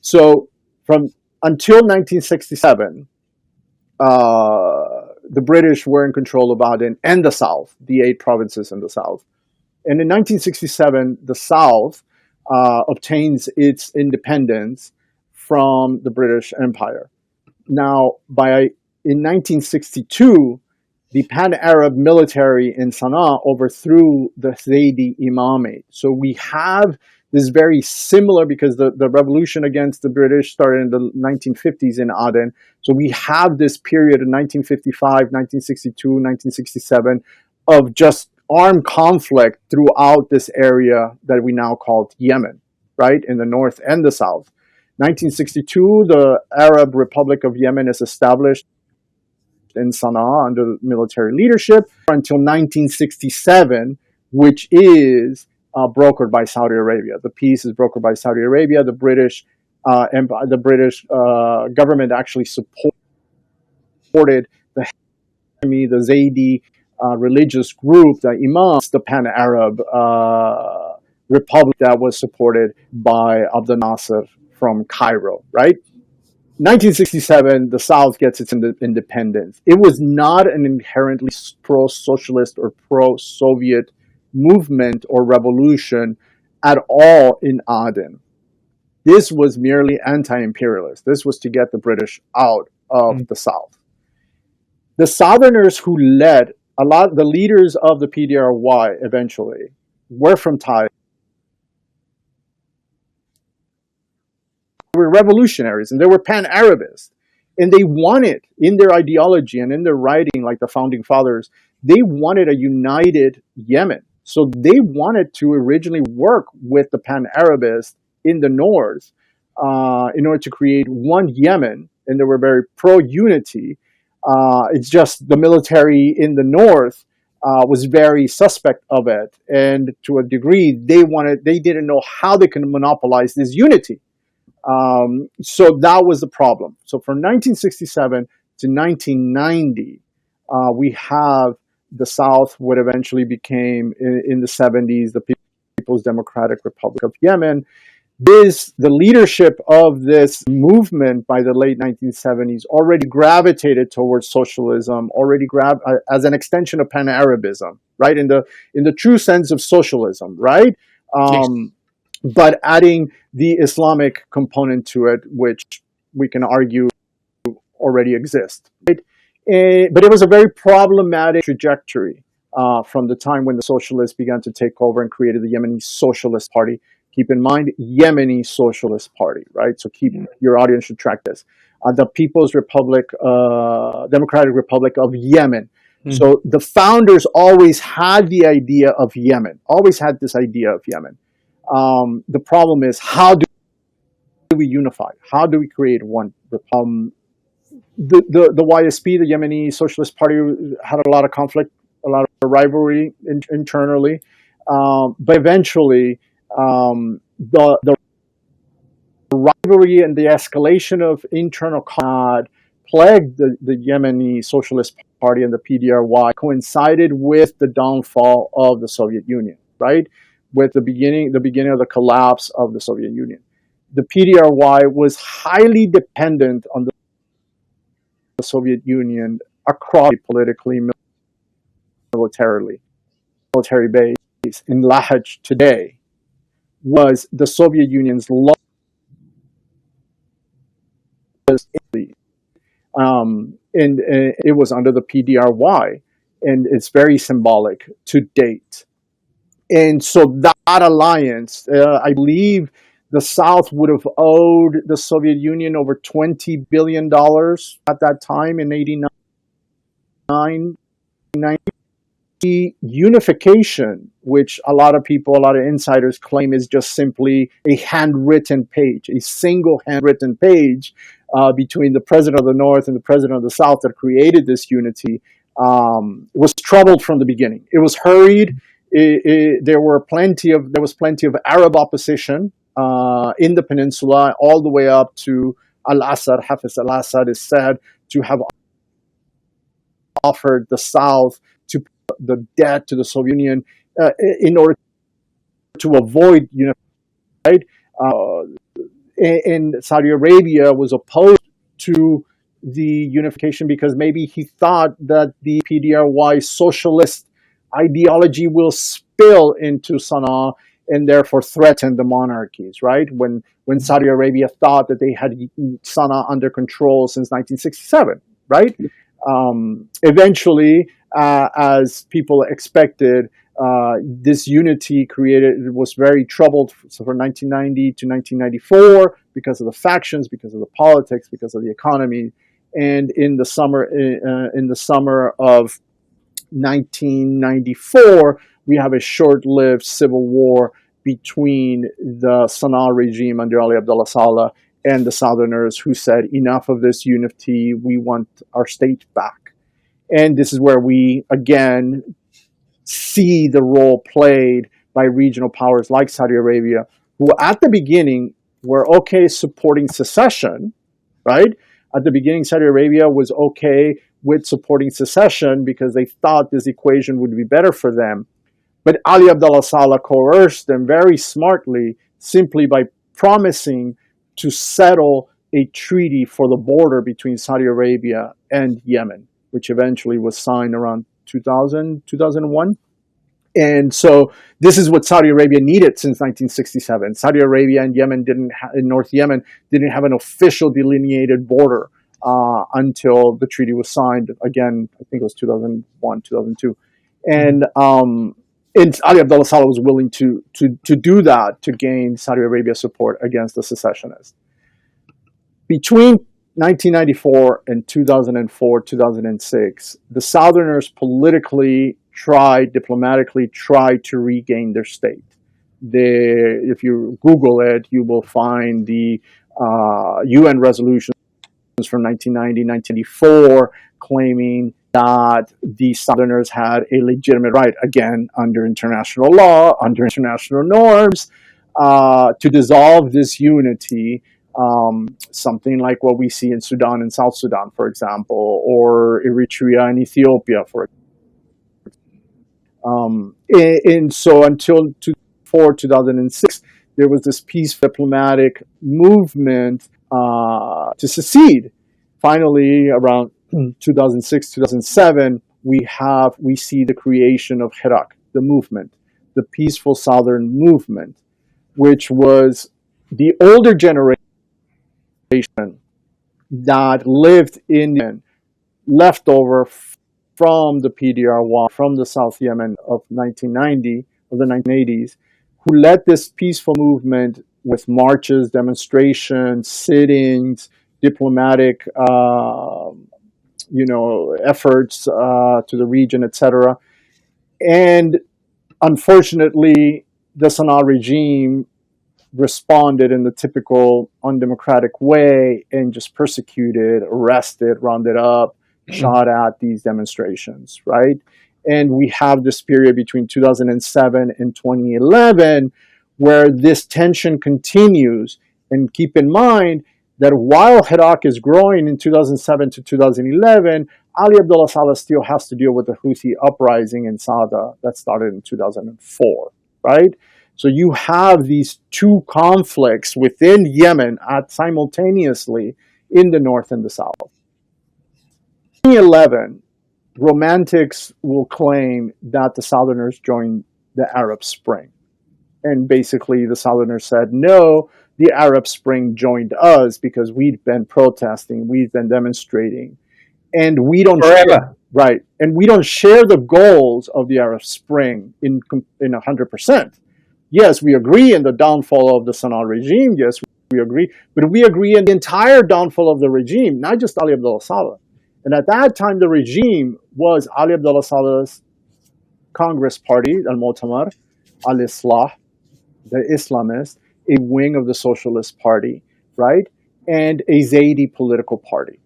So until 1967, the British were in control of Aden and the South, the 8 provinces in the South. And in 1967, the South obtains its independence from the British Empire. Now, in 1962, the Pan-Arab military in Sana'a overthrew the Zaydi Imamate. So we have this very similar, because the revolution against the British started in the 1950s in Aden. So we have this period in 1955, 1962, 1967 of just armed conflict throughout this area that we now call Yemen, right, in the north and the south. 1962, the Arab Republic of Yemen is established in Sana'a under military leadership until 1967, which is brokered by Saudi Arabia. The peace is brokered by Saudi Arabia. The British government actually supported the Zaydi religious group, the Imams, the Pan-Arab Republic that was supported by Abdel Nasser from Cairo, right? 1967, the South gets its independence. It was not an inherently pro-socialist or pro-Soviet movement or revolution at all in Aden. This was merely anti-imperialist. This was to get the British out of the South. The Southerners who led the leaders of the PDRY eventually were from Thailand. They were revolutionaries and they were pan-Arabists. And they wanted, in their ideology and in their writing, like the founding fathers, they wanted a united Yemen. So they wanted to originally work with the pan-Arabists in the north in order to create one Yemen, and they were very pro-unity. It's just the military in the north was very suspect of it, and to a degree, they didn't know how they could monopolize this unity. So that was the problem. So from 1967 to 1990, we have the South, what eventually became in the 70s the People's Democratic Republic of Yemen. The leadership of this movement by the late 1970s already gravitated towards socialism, as an extension of pan-Arabism, right? In the true sense of socialism, right? Yes. But adding the Islamic component to it, which we can argue already exists, right? But it was a very problematic trajectory from the time when the socialists began to take over and created the Yemeni Socialist Party. Keep in mind, Yemeni Socialist Party, right? So your audience should track this. The People's Republic, Democratic Republic of Yemen. So the founders always had the idea of Yemen, always had this idea of Yemen. The problem is, how do we unify? How do we create one? The YSP, the Yemeni Socialist Party, had a lot of conflict, a lot of rivalry internally, but eventually the rivalry and the escalation of internal conflict plagued the Yemeni Socialist Party and the PDRY, coincided with the downfall of the Soviet Union, right? With the beginning of the collapse of the Soviet Union. The PDRY was highly dependent on the Soviet Union across politically, military base. In Lahej today was the Soviet Union's largest, and it was under the PDRY, and it's very symbolic to date. And so that alliance, I believe the South would have owed the Soviet Union over $20 billion at that time in 89, 90. The unification, which a lot of insiders claim is just simply a handwritten page, a single handwritten page between the president of the North and the president of the South that created this unity, was troubled from the beginning. It was hurried. There was plenty of Arab opposition in the peninsula, all the way up to Al-Assad. Hafiz al-Assad is said to have offered the South to put the debt to the Soviet Union in order to avoid unity, right? And Saudi Arabia was opposed to the unification because maybe he thought that the PDRY socialist ideology will spill into Sana'a and therefore threaten the monarchies, right? When Saudi Arabia thought that they had Sana'a under control since 1967, right? Eventually, as people expected, this unity was very troubled. So from 1990 to 1994, because of the factions, because of the politics, because of the economy, and in the summer of 1994, we have a short-lived civil war between the Sana'a regime under Ali Abdullah Saleh and the Southerners, who said, enough of this unity, we want our state back. And this is where we, again, see the role played by regional powers like Saudi Arabia, who at the beginning were okay supporting secession, right? At the beginning, Saudi Arabia was okay with supporting secession because they thought this equation would be better for them. But Ali Abdullah Saleh coerced them very smartly simply by promising to settle a treaty for the border between Saudi Arabia and Yemen, which eventually was signed around 2001. And so this is what Saudi Arabia needed since 1967. Saudi Arabia and Yemen in North Yemen didn't have an official delineated border until the treaty was signed. Again, I think it was 2001, 2002. And Ali Abdullah Saleh was willing to do that to gain Saudi Arabia's support against the secessionists. Between 1994 and 2004, 2006, the Southerners politically diplomatically tried to regain their state. If you Google it, you will find the UN resolutions from 1990, 1994, claiming that the Southerners had a legitimate right, again, under international law, under international norms, to dissolve this unity, something like what we see in Sudan and South Sudan, for example, or Eritrea and Ethiopia, for example. And so until 2006, there was this peaceful diplomatic movement to secede. Finally, around 2006, 2007, we see the creation of Hirak, the movement, the peaceful Southern movement, which was the older generation that lived in Yemen, left over from the PDR, from the South Yemen of 1990, of the 1980s, who led this peaceful movement with marches, demonstrations, sit-ins, diplomatic, efforts to the region, etc. And unfortunately, the Sana'a regime responded in the typical undemocratic way and just persecuted, arrested, rounded up, shot at these demonstrations, right? And we have this period between 2007 and 2011 where this tension continues. And keep in mind that while Hirak is growing in 2007 to 2011, Ali Abdullah Saleh still has to deal with the Houthi uprising in Sada that started in 2004, right? So you have these two conflicts within Yemen simultaneously in the north and the south. 2011, romantics will claim that the Southerners joined the Arab Spring. And basically the Southerners said, no, the Arab Spring joined us because we've been protesting, we've been demonstrating, and we don't share, right? And we don't share the goals of the Arab Spring in 100%. Yes, we agree in the downfall of the Sana'a regime. Yes, we agree, but we agree in the entire downfall of the regime, not just Ali Abdullah Saleh. And at that time, the regime was Ali Abdullah Saleh's Congress Party, Al-Mu'tamar, Al-Islah, the Islamist, a wing of the Socialist Party, right? And a Zaidi political party.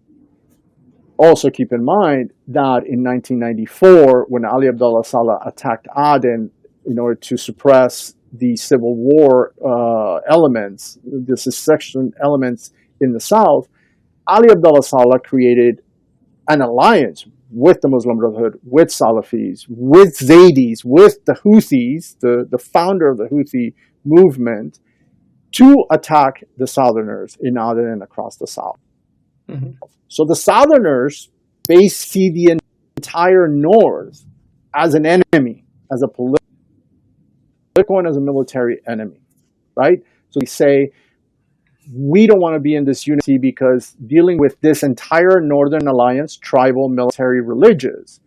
Also keep in mind that in 1994, when Ali Abdullah Saleh attacked Aden in order to suppress the civil war elements, the secession elements in the south, Ali Abdullah Saleh created an alliance with the Muslim Brotherhood, with Salafis, with Zaydis, with the Houthis, the founder of the Houthi movement, to attack the Southerners in Aden and across the south. Mm-hmm. So the Southerners see the entire north as an enemy, as a political and as a military enemy, right? So they say, we don't want to be in this unity because dealing with this entire Northern Alliance, tribal, military, religious,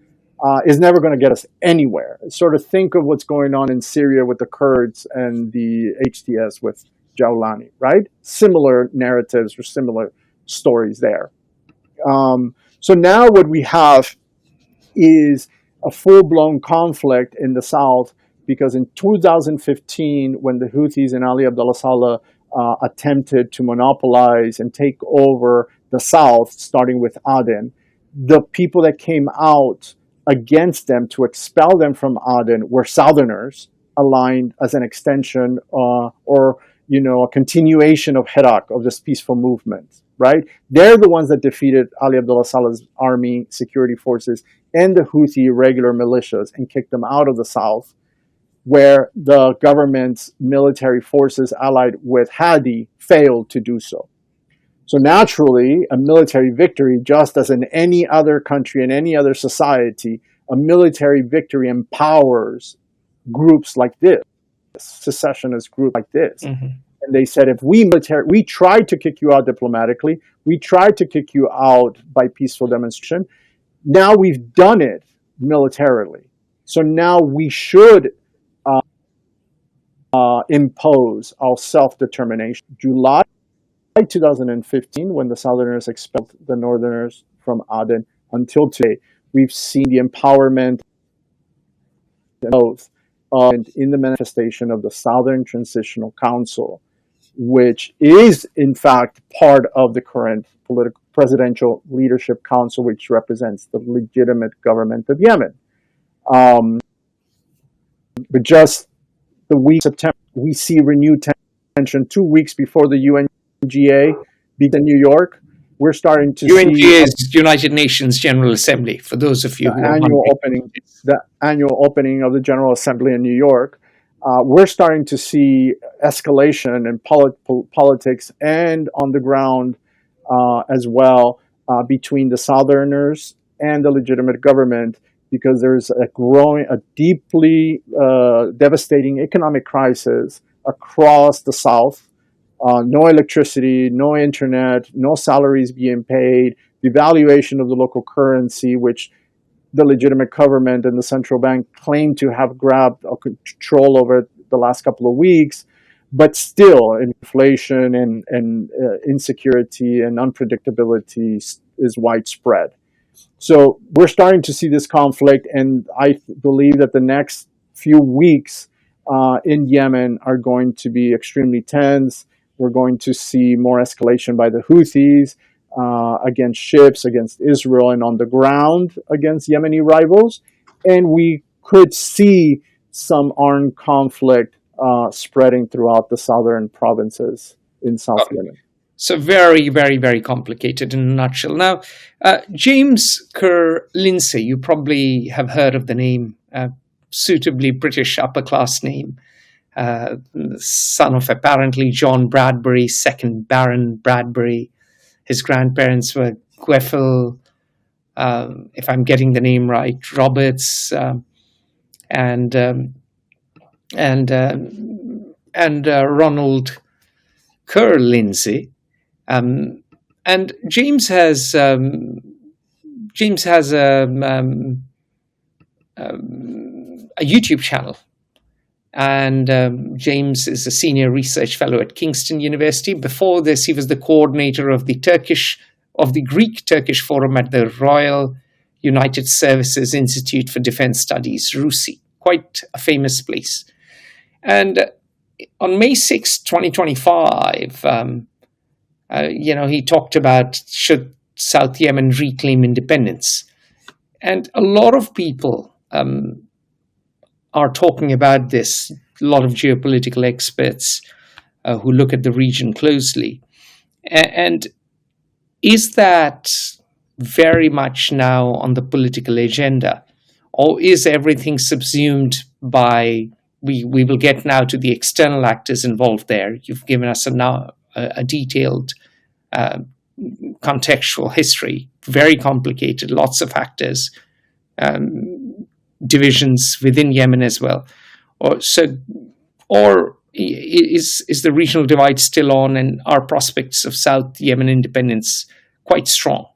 is never going to get us anywhere. Sort of think of what's going on in Syria with the Kurds and the HTS with Jawlani, right? Similar narratives or similar stories there. So now what we have is a full-blown conflict in the south, because in 2015, when the Houthis and Ali Abdullah Saleh attempted to monopolize and take over the south, starting with Aden, the people that came out against them to expel them from Aden were Southerners, aligned as an extension or a continuation of Herat, of this peaceful movement, right? They're the ones that defeated Ali Abdullah Saleh's army, security forces, and the Houthi regular militias and kicked them out of the south, where the government's military forces allied with Hadi failed to do so. So naturally, a military victory, just as in any other country, in any other society, a military victory empowers groups like this, secessionist group like this. Mm-hmm. And they said, if we tried to kick you out diplomatically, we tried to kick you out by peaceful demonstration, now we've done it militarily. So now we should impose our self-determination. July 2015, when the Southerners expelled the Northerners from Aden, until today, we've seen the empowerment in the manifestation of the Southern Transitional Council, which is in fact part of the current presidential leadership council, which represents the legitimate government of Yemen. But just the week of September, we see renewed tension 2 weeks before the UNGA beat in New York. We're starting to UNGA is United Nations General Assembly, for those of you who are wondering. The annual opening of the General Assembly in New York. We're starting to see escalation in politics and on the ground as well between the Southerners and the legitimate government, because there's a deeply devastating economic crisis across the South. No electricity, no internet, no salaries being paid, devaluation of the local currency, which the legitimate government and the central bank claim to have grabbed control over the last couple of weeks, but still inflation and insecurity and unpredictability is widespread. So we're starting to see this conflict, and I believe that the next few weeks in Yemen are going to be extremely tense. We're going to see more escalation by the Houthis against ships, against Israel, and on the ground against Yemeni rivals. And we could see some armed conflict spreading throughout the southern provinces in South Yemen. So very, very, very complicated in a nutshell. Now, James Kerr Lindsay, you probably have heard of the name, suitably British upper-class name. Son of apparently John Bradbury, 2nd Baron Bradbury. His grandparents were Gweffel, if I'm getting the name right, Roberts, and Ronald Kerr Lindsay. And James has a YouTube channel. And James is a senior research fellow at Kingston University. Before this, he was the coordinator of the Greek-Turkish Forum at the Royal United Services Institute for Defense Studies, RUSI, quite a famous place. And on May 6, 2025, he talked about should South Yemen reclaim independence. And a lot of people are talking about this, a lot of geopolitical experts who look at the region closely. And is that very much now on the political agenda? Or is everything subsumed by, we will get now to the external actors involved there. You've given us a detailed contextual history, very complicated, lots of factors, divisions within Yemen as well. Or is the regional divide still on, and are prospects of South Yemen independence quite strong?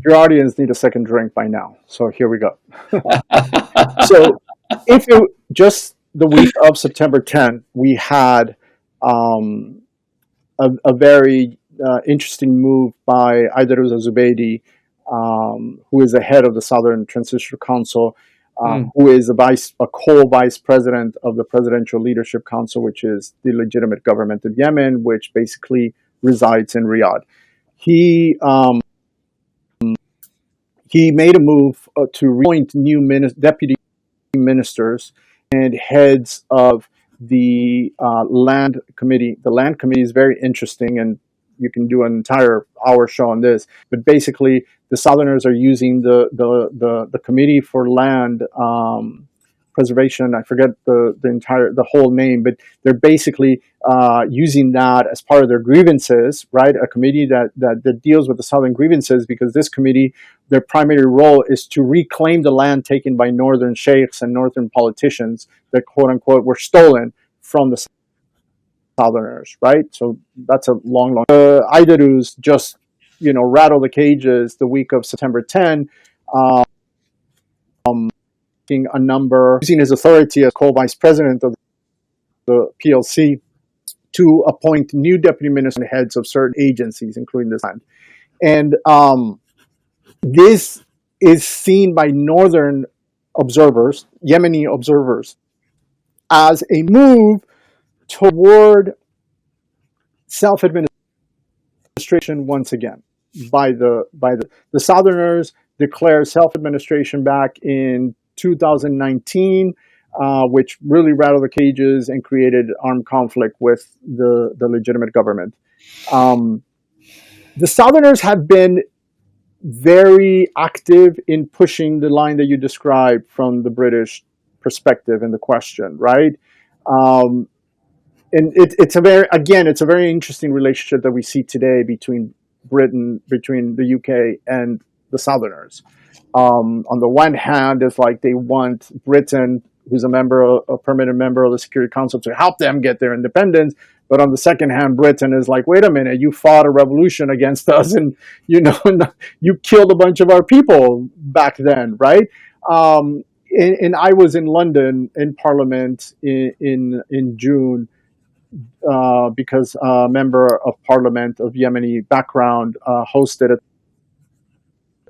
Your audience need a second drink by now, so here we go. So if you just the week of September 10th, we had a very interesting move by Aidaruz Zubaydi who is the head of the Southern Transitional Council, Mm. who is a co-vice president of the Presidential Leadership Council, which is the legitimate government of Yemen, which basically resides in Riyadh. He he made a move to appoint new deputy ministers and heads of the land committee. The land committee is very interesting, and you can do an entire hour show on this. But basically, the Southerners are using the committee for land preservation. I forget the whole name, but they're basically using that as part of their grievances, right? A committee that deals with the Southern grievances, because this committee, their primary role is to reclaim the land taken by northern sheikhs and northern politicians that, quote unquote, were stolen from the Southerners, right? So that's a long. Idarus just, rattle the cages the week of September 10. A number, using his authority as co-vice president of the PLC, to appoint new deputy ministers and heads of certain agencies, including this land. And this is seen by northern observers, Yemeni observers, as a move toward self-administration once again by the Southerners declared self-administration back in 2019, which really rattled the cages and created armed conflict with the legitimate government. The Southerners have been very active in pushing the line that you described from the British perspective in the question, right? And it's a very interesting relationship that we see today between the UK and the Southerners. On the one hand, it's like they want Britain, who's a permanent member of the Security Council, to help them get their independence. But on the second hand, Britain is like, wait a minute, you fought a revolution against us, and you killed a bunch of our people back then, right? And I was in London in Parliament in June because a member of Parliament of Yemeni background hosted a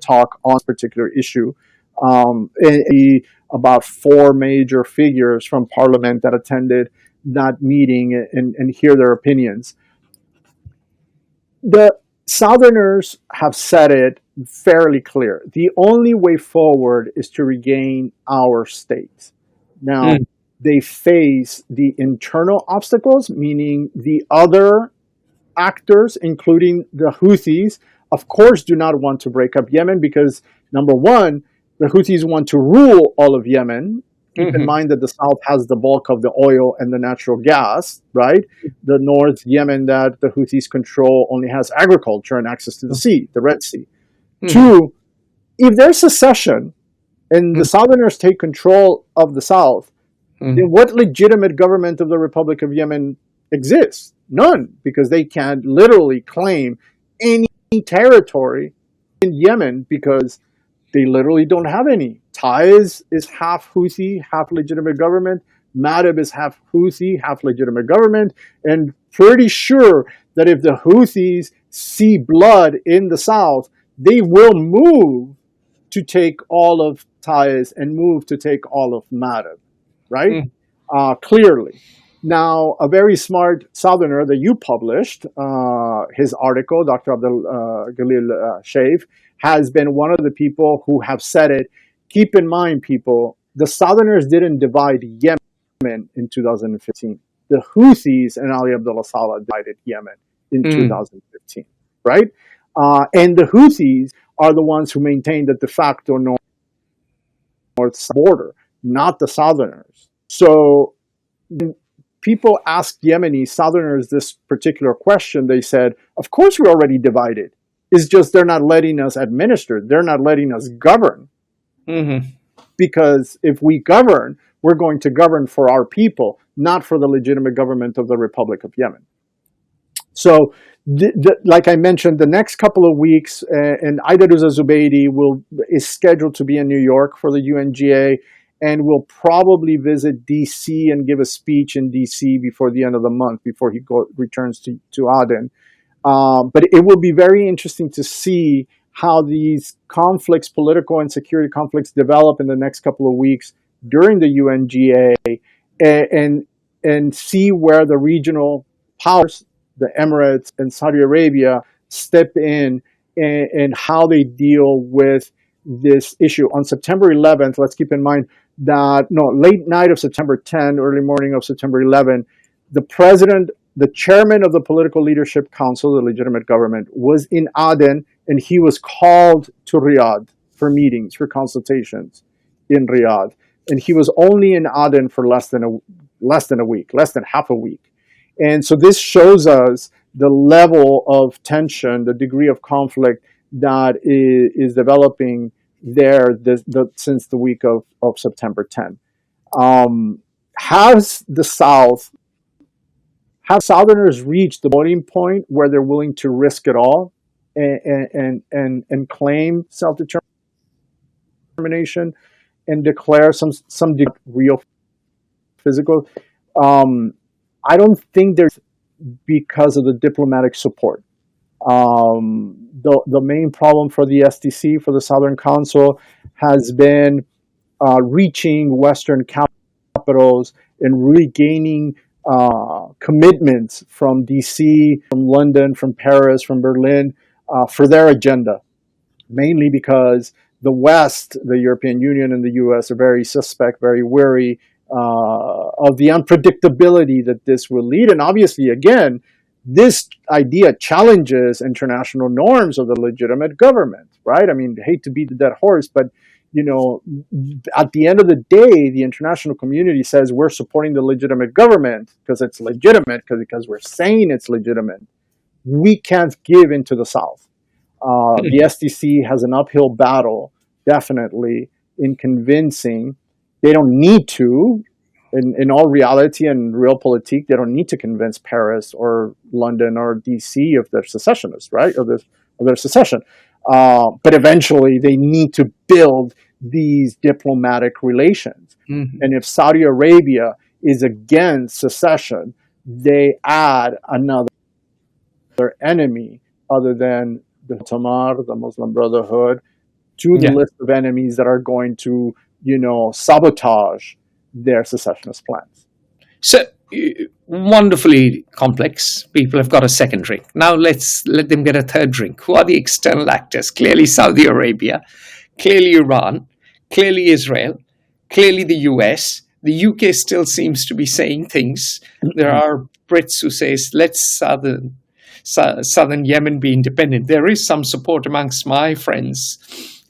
talk on this particular issue. About 4 major figures from Parliament that attended that meeting and hear their opinions. The Southerners have said it fairly clear. The only way forward is to regain our state. Now, they face the internal obstacles, meaning the other actors, including the Houthis, of course, do not want to break up Yemen because, number one, the Houthis want to rule all of Yemen. Keep in mind that the south has the bulk of the oil and the natural gas, right? The North Yemen that the Houthis control only has agriculture and access to the sea, the Red Sea. 2, if there's secession and the Southerners take control of the south, then what legitimate government of the Republic of Yemen exists? None, because they can't literally claim any territory in Yemen because they literally don't have any. Taiz is half Houthi, half legitimate government. Madib is half Houthi, half legitimate government. And pretty sure that if the Houthis see blood in the south, they will move to take all of Taiz and move to take all of Madib, right? Clearly. Now, a very smart Southerner that you published, his article, Dr. Abdel Galil Sheikh, has been one of the people who have said it. Keep in mind, people, the Southerners didn't divide Yemen in 2015. The Houthis and Ali Abdullah Saleh divided Yemen in 2015, right? And the Houthis are the ones who maintain the de facto north border, not the Southerners. So when people asked Yemeni Southerners this particular question, they said, of course we're already divided. It's just they're not letting us administer. They're not letting us govern. Because if we govern, we're going to govern for our people, not for the legitimate government of the Republic of Yemen. So, like I mentioned, the next couple of weeks, and Aidarus Zubaydi is scheduled to be in New York for the UNGA, and will probably visit D.C. and give a speech in D.C. before the end of the month, before he returns to Aden. But it will be very interesting to see how these conflicts, political and security conflicts, develop in the next couple of weeks during the UNGA, and see where the regional powers, the Emirates and Saudi Arabia, step in, and how they deal with this issue. On September 11th, let's keep in mind that, no, late night of September 10th, early morning of September 11th, the president, the chairman of the Political Leadership Council, the legitimate government, was in Aden, and he was called to Riyadh for meetings, for consultations in Riyadh. And he was only in Aden for less than a week, less than half a week. And so this shows us the level of tension, the degree of conflict that is developing there since the week of September 10th. Has the South, have Southerners reached the boiling point where they're willing to risk it all and claim self-determination and declare some real physical? I don't think there's, because of the diplomatic support. The main problem for the SDC, for the Southern Council, has been reaching Western capitals and really gaining commitments from DC, from London, from Paris, from Berlin, for their agenda, mainly because the West, the European Union and the US, are very suspect, very wary of the unpredictability that this will lead. And obviously, again, this idea challenges international norms of the legitimate government, right? I mean, I hate to beat the dead horse, but at the end of the day, the international community says we're supporting the legitimate government because it's legitimate, because we're saying it's legitimate. We can't give into the South. The SDC has an uphill battle, definitely, in convincing. They don't need to, in all reality and realpolitik, they don't need to convince Paris or London or DC of their secessionists, right? Of their secession. But eventually they need to build these diplomatic relations. Mm-hmm. And if Saudi Arabia is against secession, they add another enemy other than the Tamar, the Muslim Brotherhood, to the list of enemies that are going to, sabotage their secessionist plans. So wonderfully complex. People have got a second drink. Now let's let them get a third drink. Who are the external actors? Clearly Saudi Arabia, clearly Iran, clearly Israel, clearly the US. The UK still seems to be saying things. There are Brits who say, let's Southern Yemen be independent. There is some support amongst my friends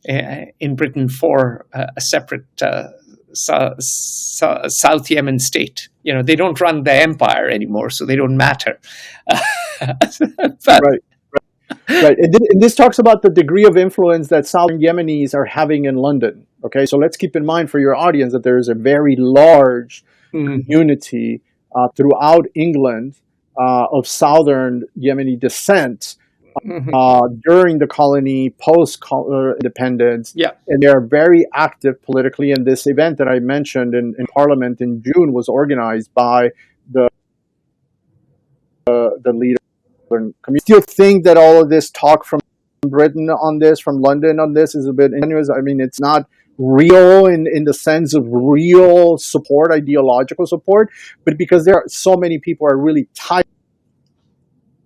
in Britain for a separate South Yemen state. They don't run the empire anymore, so they don't matter. Right. And this talks about the degree of influence that Southern Yemenis are having in London. Okay, so let's keep in mind for your audience that there is a very large community throughout England of Southern Yemeni descent during the colony, post-independence, and they are very active politically. And this event that I mentioned in Parliament in June was organized by the leader. I still think that all of this talk from Britain on this, from London on this, is a bit ingenuous. I mean, it's not real in the sense of real support, ideological support, but because there are so many people are really tired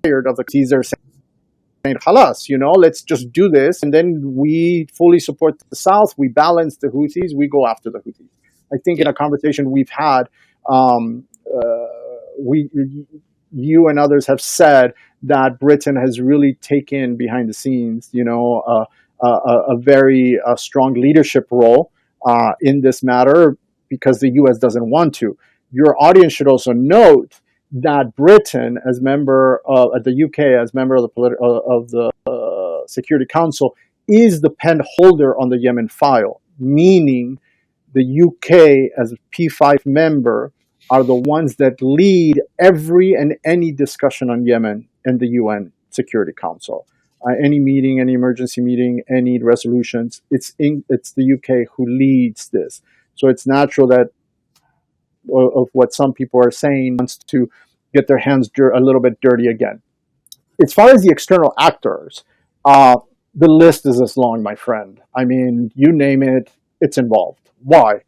of the Caesar saying, "Halas, let's just do this," and then we fully support the South. We balance the Houthis. We go after the Houthis. I think in a conversation we've had, you and others have said that Britain has really taken behind the scenes, a very strong leadership role in this matter because the U.S. doesn't want to. Your audience should also note that Britain, as member of the UK, as member of the Security Council, is the pen holder on the Yemen file, meaning the UK, as a P5 member, are the ones that lead every and any discussion on Yemen in the UN Security Council. Any meeting, any emergency meeting, any resolutions, it's the UK who leads this. So it's natural that of what some people are saying wants to get their hands a little bit dirty again. As far as the external actors, the list is as long, my friend. I mean, you name it, it's involved. Why?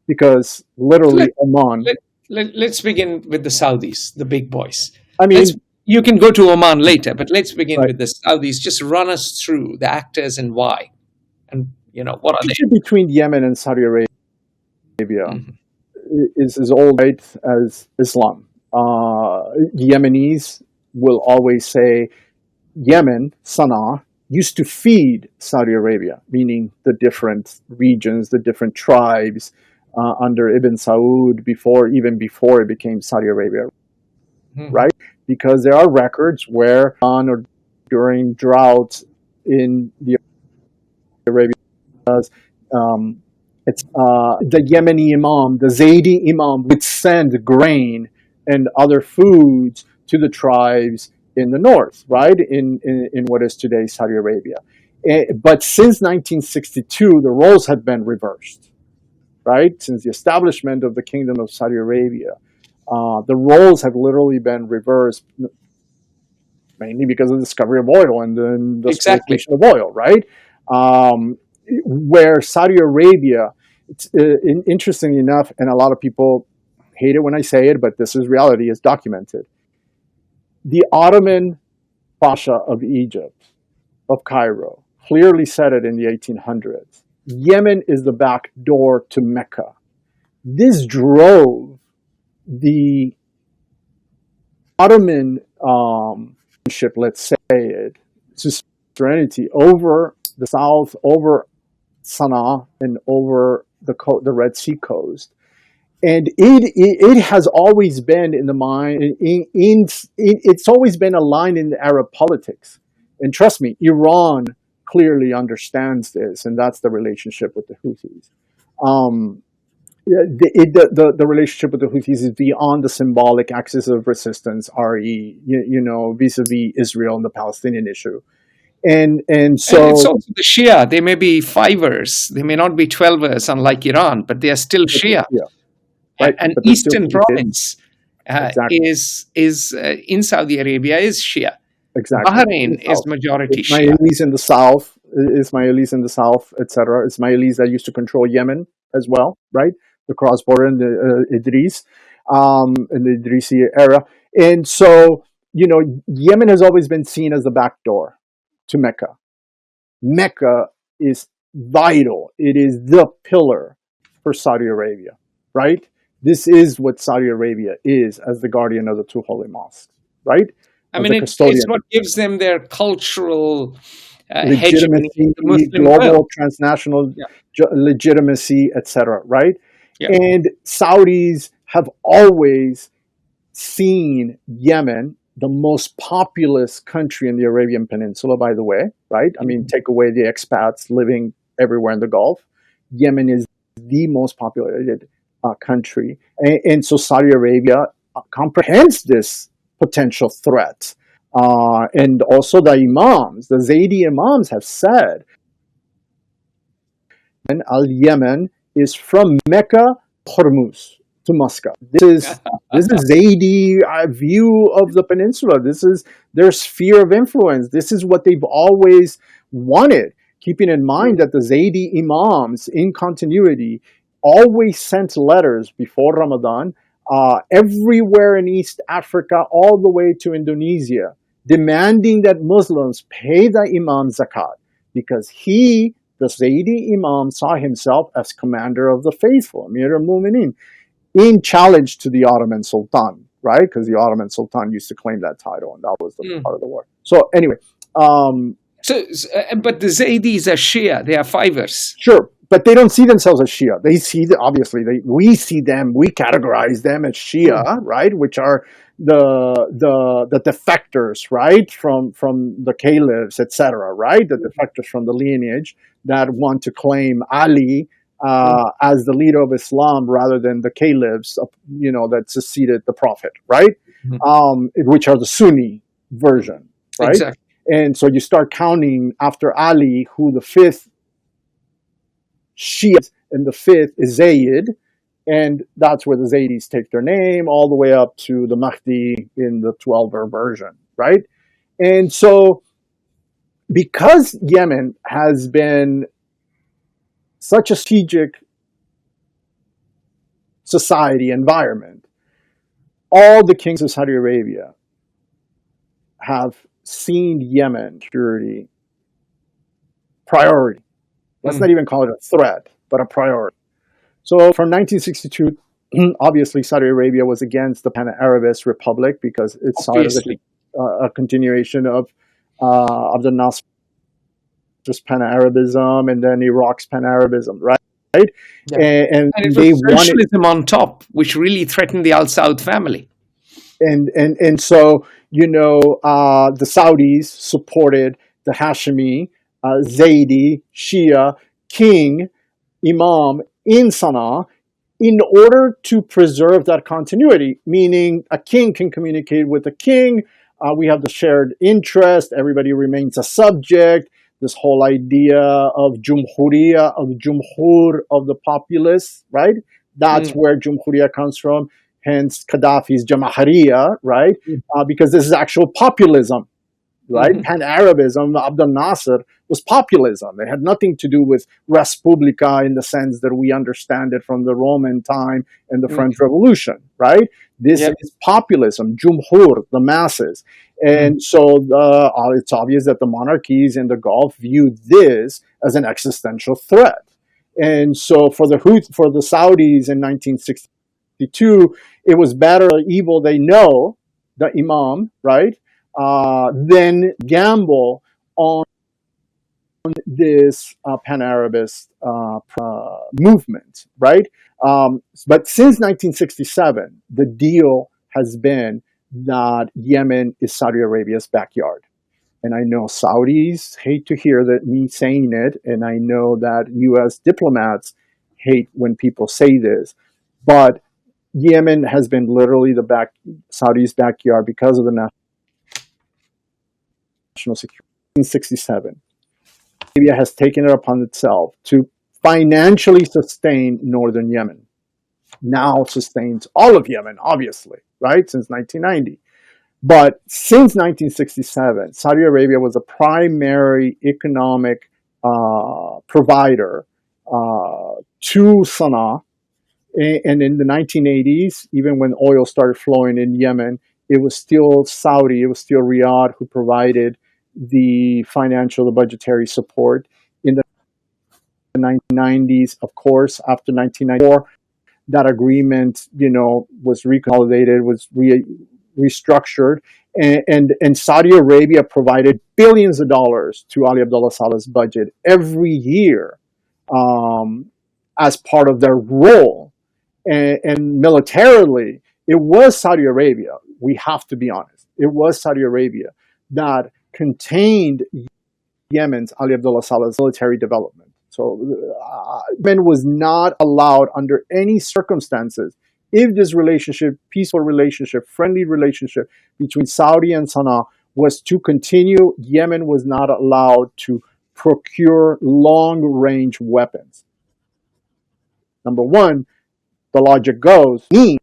Because So literally Oman. let's begin with the Saudis, the big boys. I Let's mean, You can go to Oman later, but let's begin right. with the Saudis. Just run us through the actors and why, and what are they? The between Yemen and Saudi Arabia Mhm. is as old, right, as Islam. Yemenis will always say Yemen, Sana'a, used to feed Saudi Arabia, meaning the different regions, the different tribes under Ibn Saud even before it became Saudi Arabia, Mhm. right? Because there are records where on or during droughts in the Arabian, um, it's the Yemeni Imam, the Zaydi Imam, would send grain and other foods to the tribes in the north, right? In what is today Saudi Arabia. But since 1962, the roles have been reversed, right? Since the establishment of the Kingdom of Saudi Arabia, the roles have literally been reversed, mainly because of the discovery of oil and then the Exactly. exploitation of oil, right? Um, where Saudi Arabia, it's, interestingly enough, and a lot of people hate it when I say it, but this is reality, is documented. The Ottoman Pasha of Egypt, of Cairo, clearly said it in the 1800s. Yemen is the back door to Mecca. This drove the Ottoman ship, let's say it, suzerainty over the south, over Sana'a, and over the Red Sea coast. And it has always been in the mind, it's always been aligned in the Arab politics. And trust me, Iran clearly understands this, and that's the relationship with the Houthis. Um, yeah, the relationship with the Houthis is beyond the symbolic axis of resistance, re, vis-a-vis Israel and the Palestinian issue. And And it's so also the Shia. They may be fivers. They may not be twelvers, unlike Iran, but they are still Shia. yeah, right, An but they're still eastern committed. province Exactly, is in Saudi Arabia is Shia. exactly. In Bahrain the is south, majority Shia. Ismailis in the south, Ismailis in the south, etc. Ismailis that used to control Yemen as well, right? The cross border in the Idris, in the Idrisi era, and so Yemen has always been seen as the back door to Mecca. Mecca is vital. It is the pillar for Saudi Arabia, right? This is what Saudi Arabia is as the guardian of the two holy mosques, right? I As mean, the it's custodian, what gives them their cultural hegemony in legitimacy, the Muslim world. global, transnational Yeah, legitimacy, etc., right? yeah. And Saudis have always seen Yemen, the most populous country in the Arabian Peninsula, by the way, right? I mean, Mhm. take away the expats living everywhere in the Gulf. Yemen is the most populated country. And so Saudi Arabia comprehends this potential threat. And also the Imams, the Zaydi Imams have said, and Al Yemen is from Mecca, Hormuz to Muscat. This is Zaidi view of the peninsula. This is their sphere of influence. This is what they've always wanted. Keeping in mind that the Zaidi Imams, in continuity, always sent letters before Ramadan, everywhere in East Africa, all the way to Indonesia, demanding that Muslims pay the Imam zakat because the Zaidi Imam, saw himself as commander of the faithful, Amir al-Mu'minin, in challenge to the Ottoman Sultan, right? Because the Ottoman Sultan used to claim that title, and that was the Mm. part of the war. So anyway, But the Zaydis are Shia. They are fivers. sure, but they don't see themselves as Shia. They see obviously we see them, we categorize them as Mm. Shia, right? Which are the defectors, right, from the caliphs, etc., right? The defectors from the lineage that want to claim Ali Mm. as the leader of Islam rather than the caliphs, that succeeded the prophet, right? Mm. Which are the Sunni version, right? Exactly. And so you start counting after Ali, who the fifth Shia and the fifth is Zayd, and that's where the Zaydis take their name, all the way up to the Mahdi in the 12er version, right? And so because Yemen has been such a strategic society environment, all the kings of Saudi Arabia have seen Yemen security priority. Let's not even call it a threat, but a priority. So from 1962, obviously Saudi Arabia was against the Pan-Arabist Republic because it saw it as a continuation of the Nasser's Pan-Arabism and then Iraq's Pan-Arabism, right? Yeah. And it they was socialism on top, which really threatened the Al Saud family. And so, the Saudis supported the Hashemi, Zaydi, Shia, king, imam in Sana'a in order to preserve that continuity, meaning a king can communicate with a king. We have the shared interest. Everybody remains a subject. This whole idea of Jumhuriya, of Jumhur, of the populace, right? That's where Jumhuriya comes from. Hence Gaddafi's Jamahiriya, right? Because this is actual populism, right? Pan-Arabism, Abdel Nasser was populism. It had nothing to do with res publica in the sense that we understand it from the Roman time and the French Revolution, right? This is populism, Jumhur, the masses. And so it's obvious that the monarchies in the Gulf viewed this as an existential threat. And so for the Saudis in 1962, it was better or evil they know, the imam, right? Then gamble on this Pan-Arabist movement, right? But since 1967, the deal has been that Yemen is Saudi Arabia's backyard. And I know Saudis hate to hear that me saying it, and I know that U.S. diplomats hate when people say this, but Yemen has been literally Saudi's backyard because of the national security. 1967, Arabia has taken it upon itself to financially sustain northern Yemen. Now sustains all of Yemen, obviously, right? Since 1990. But since 1967, Saudi Arabia was a primary economic provider to Sana'a. And in the 1980s, even when oil started flowing in Yemen, it was still Saudi, it was still Riyadh who provided the financial, the budgetary support. In the 1990s, of course, after 1994, that agreement, was reconsolidated, was restructured, and Saudi Arabia provided billions of dollars to Ali Abdullah Saleh's budget every year as part of their role. And militarily, it was Saudi Arabia, we have to be honest, it was Saudi Arabia that contained Yemen's Ali Abdullah Saleh's military development. So Yemen was not allowed under any circumstances, if this relationship, peaceful relationship, friendly relationship between Saudi and Sana'a was to continue, Yemen was not allowed to procure long-range weapons. Number one, the logic goes, need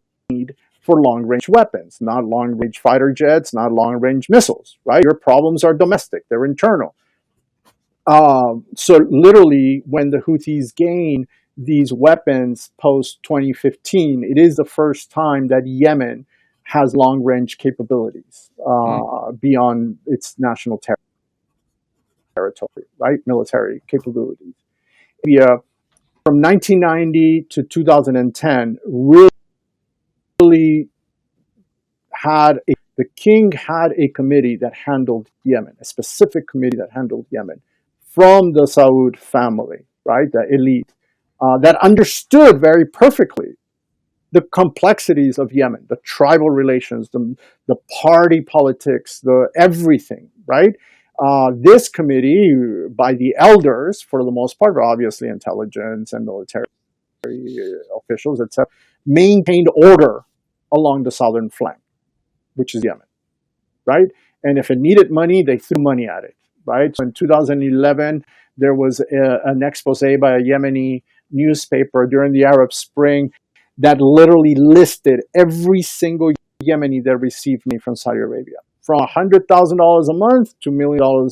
for long-range weapons, not long-range fighter jets, not long-range missiles, right? Your problems are domestic, they're internal. So literally, when the Houthis gain these weapons post-2015, it is the first time that Yemen has long-range capabilities beyond its national territory, right? Military capabilities. From 1990 to 2010, really the king had a committee that handled Yemen, a specific committee that handled Yemen from the Saud family, right? The elite that understood very perfectly the complexities of Yemen, the tribal relations, the party politics, the everything, right? This committee, by the elders, for the most part, obviously intelligence and military officials, etc., maintained order along the southern flank, which is Yemen, right? And if it needed money, they threw money at it, right? So in 2011, there was an expose by a Yemeni newspaper during the Arab Spring that literally listed every single Yemeni that received money from Saudi Arabia, from $100,000 a month to $1 million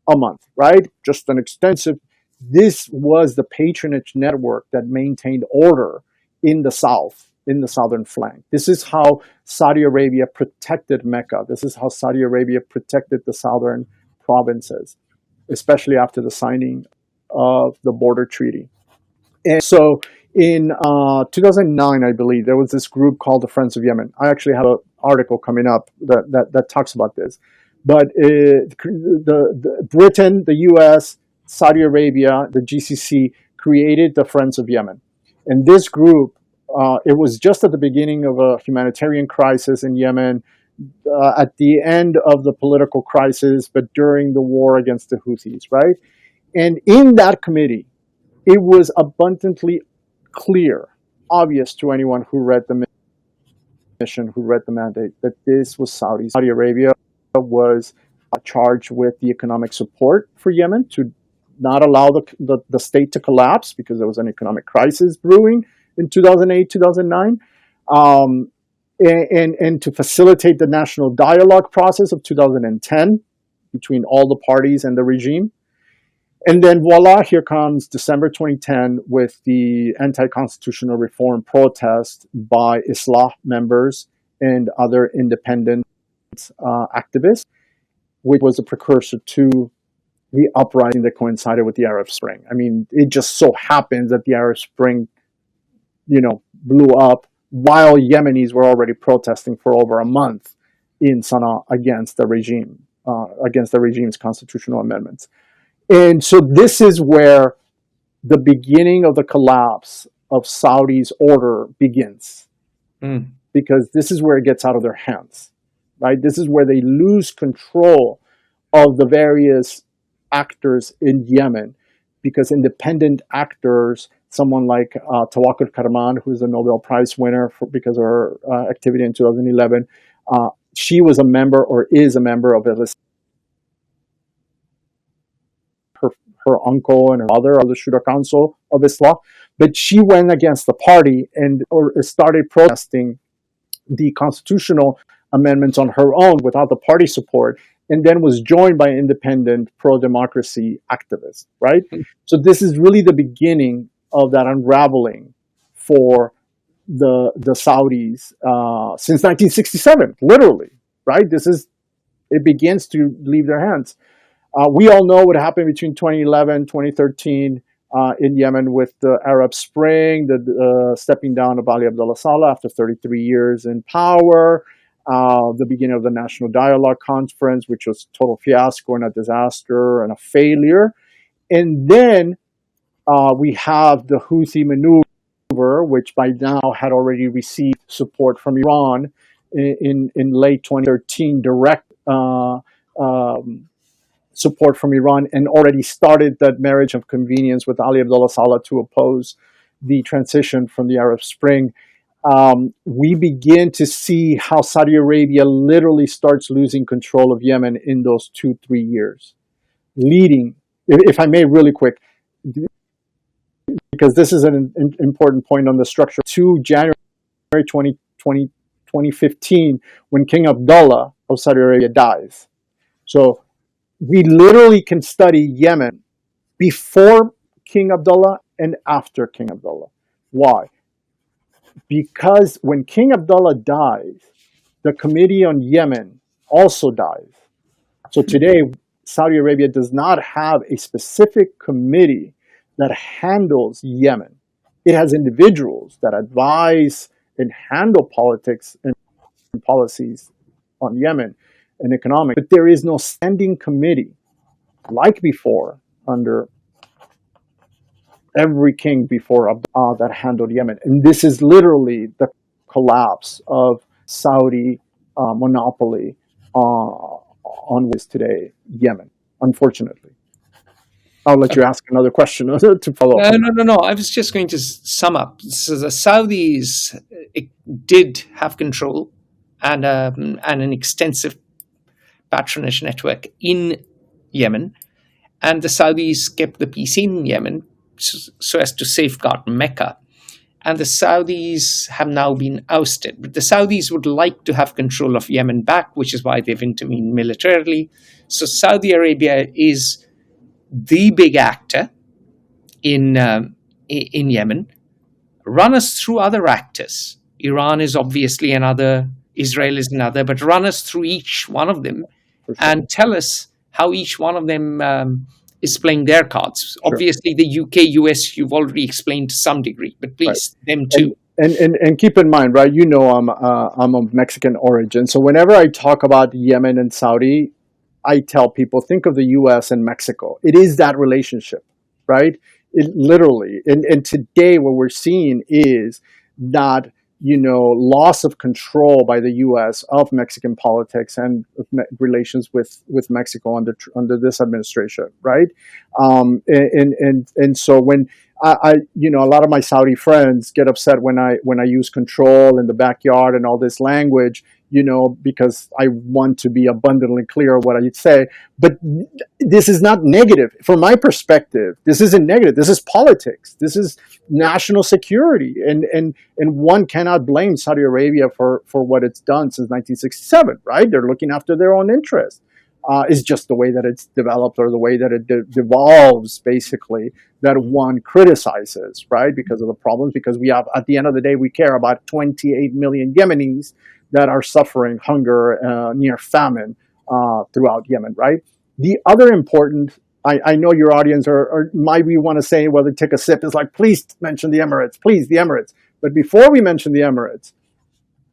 a month, right? Just an extensive. This was the patronage network that maintained order in the south, in the southern flank. This is how Saudi Arabia protected Mecca. This is how Saudi Arabia protected the southern provinces, especially after the signing of the border treaty. And so in 2009, I believe, there was this group called the Friends of Yemen. I actually have an article coming up that talks about this. But the Britain, the US, Saudi Arabia, the GCC created the Friends of Yemen. And this group, it was just at the beginning of a humanitarian crisis in Yemen, at the end of the political crisis, but during the war against the Houthis, right? And in that committee, it was abundantly clear, obvious to anyone who read the mission, who read the mandate, that this was Saudi. Saudi Arabia was charged with the economic support for Yemen to not allow the state to collapse because there was an economic crisis brewing in 2008, 2009, and to facilitate the national dialogue process of 2010 between all the parties and the regime. And then voila, here comes December 2010 with the anti-constitutional reform protest by Islah members and other independent activists, which was a precursor to the uprising that coincided with the Arab Spring. I mean, it just so happens that the Arab Spring, blew up while Yemenis were already protesting for over a month in Sana'a against the regime, against the regime's constitutional amendments. And so this is where the beginning of the collapse of Saudi's order begins, because this is where it gets out of their hands, right? This is where they lose control of the various actors in Yemen, because independent actors, someone like Tawakkul Karman, who's a Nobel Prize winner because of her activity in 2011, she was a member or is a member of her uncle and her mother of the Shura Council of Islam, but she went against the party and started protesting the constitutional amendments on her own without the party support, and then was joined by independent pro-democracy activists, right? So this is really the beginning of that unraveling for the Saudis since 1967, literally, right? It begins to leave their hands. We all know what happened between 2011, 2013 in Yemen with the Arab Spring, the stepping down of Ali Abdullah Saleh after 33 years in power, the beginning of the National Dialogue Conference, which was a total fiasco and a disaster and a failure. And then we have the Houthi maneuver, which by now had already received support from Iran in late 2013, direct support from Iran, and already started that marriage of convenience with Ali Abdullah Saleh to oppose the transition from the Arab Spring. We begin to see how Saudi Arabia literally starts losing control of Yemen in those 2-3 years, leading, if I may really quick, because this is an important point on the structure, to January 2015, when King Abdullah of Saudi Arabia dies. So we literally can study Yemen before King Abdullah and after King Abdullah. Why? Because when King Abdullah dies, the Committee on Yemen also dies. So today, Saudi Arabia does not have a specific committee that handles Yemen. It has individuals that advise and handle politics and policies on Yemen and economic, but there is no standing committee like before under every king before Abdullah that handled Yemen. And this is literally the collapse of Saudi monopoly on this today, Yemen, unfortunately. I'll let you ask another question to follow up. No. I was just going to sum up. So the Saudis did have control and an extensive patronage network in Yemen, and the Saudis kept the peace in Yemen so as to safeguard Mecca. and the Saudis have now been ousted. But the Saudis would like to have control of Yemen back, which is why they've intervened militarily. So Saudi Arabia is the big actor in Yemen. Run us through other actors. Iran is obviously another, Israel is another, but run us through each one of them and tell us how each one of them is playing their cards. Sure. Obviously, the UK, US, you've already explained to some degree, but please, them too. And keep in mind, right? You know, I'm of Mexican origin, so whenever I talk about Yemen and Saudi, I tell people think of the U.S. and Mexico. It is that relationship, right? It literally, and today what we're seeing is that, you know, loss of control by the U.S. of Mexican politics and relations with Mexico under this administration, right? And so when I you know, a lot of my Saudi friends get upset when I use control in the backyard and all this language, you know, because I want to be abundantly clear what I say. But this is not negative. From my perspective, this isn't negative. This is politics. This is national security. And one cannot blame Saudi Arabia for what it's done since 1967, right? They're looking after their own interests. It's just the way that it's developed or the way that it devolves, basically, that one criticizes, right? Because of the problems, because we have, at the end of the day, we care about 28 million Yemenis that are suffering hunger, near famine throughout Yemen, right? The other important, I know your audience or might we want to say, whether take a sip, is like, please mention the Emirates, please, the Emirates. But before we mention the Emirates,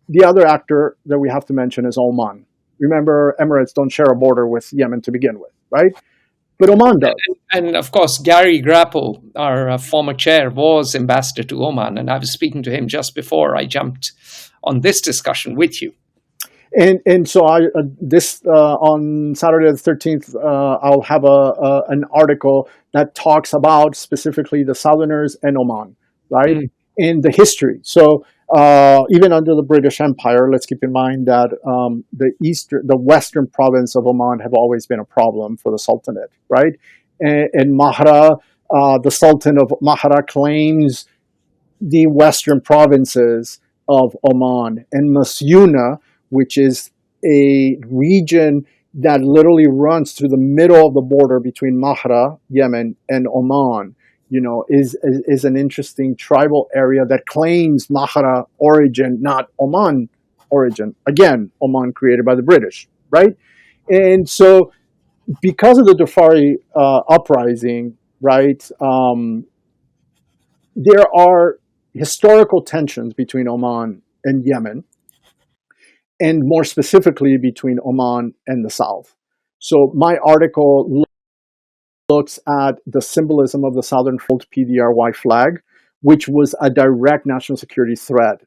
the other actor that we have to mention is Oman. Remember, Emirates don't share a border with Yemen to begin with, right? But Oman does. And of course, Gary Grapple, our former chair, was ambassador to Oman, and I was speaking to him just before I jumped on this discussion with you. And so on Saturday the 13th, I'll have an article that talks about specifically the Southerners and Oman, right? And the history. So even under the British Empire, let's keep in mind that the western province of Oman have always been a problem for the Sultanate, right? And Mahra, the Sultan of Mahra, claims the western provinces of Oman, and Masyuna, which is a region that literally runs through the middle of the border between Mahra, Yemen, and Oman, you know, is an interesting tribal area that claims Mahra origin, not Oman origin. Again, Oman created by the British, right? And so because of the Dhofari uprising, right, there are historical tensions between Oman and Yemen, and more specifically between Oman and the South. So my article looks at the symbolism of the Southern Fold PDRY flag, which was a direct national security threat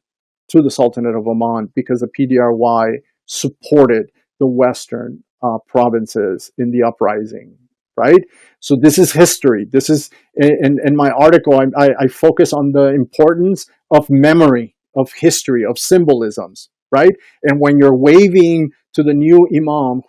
to the Sultanate of Oman because the PDRY supported the Western provinces in the uprising, right? So this is history. This is, in my article, I focus on the importance of memory, of history, of symbolisms, right? And when you're waving to the new imam,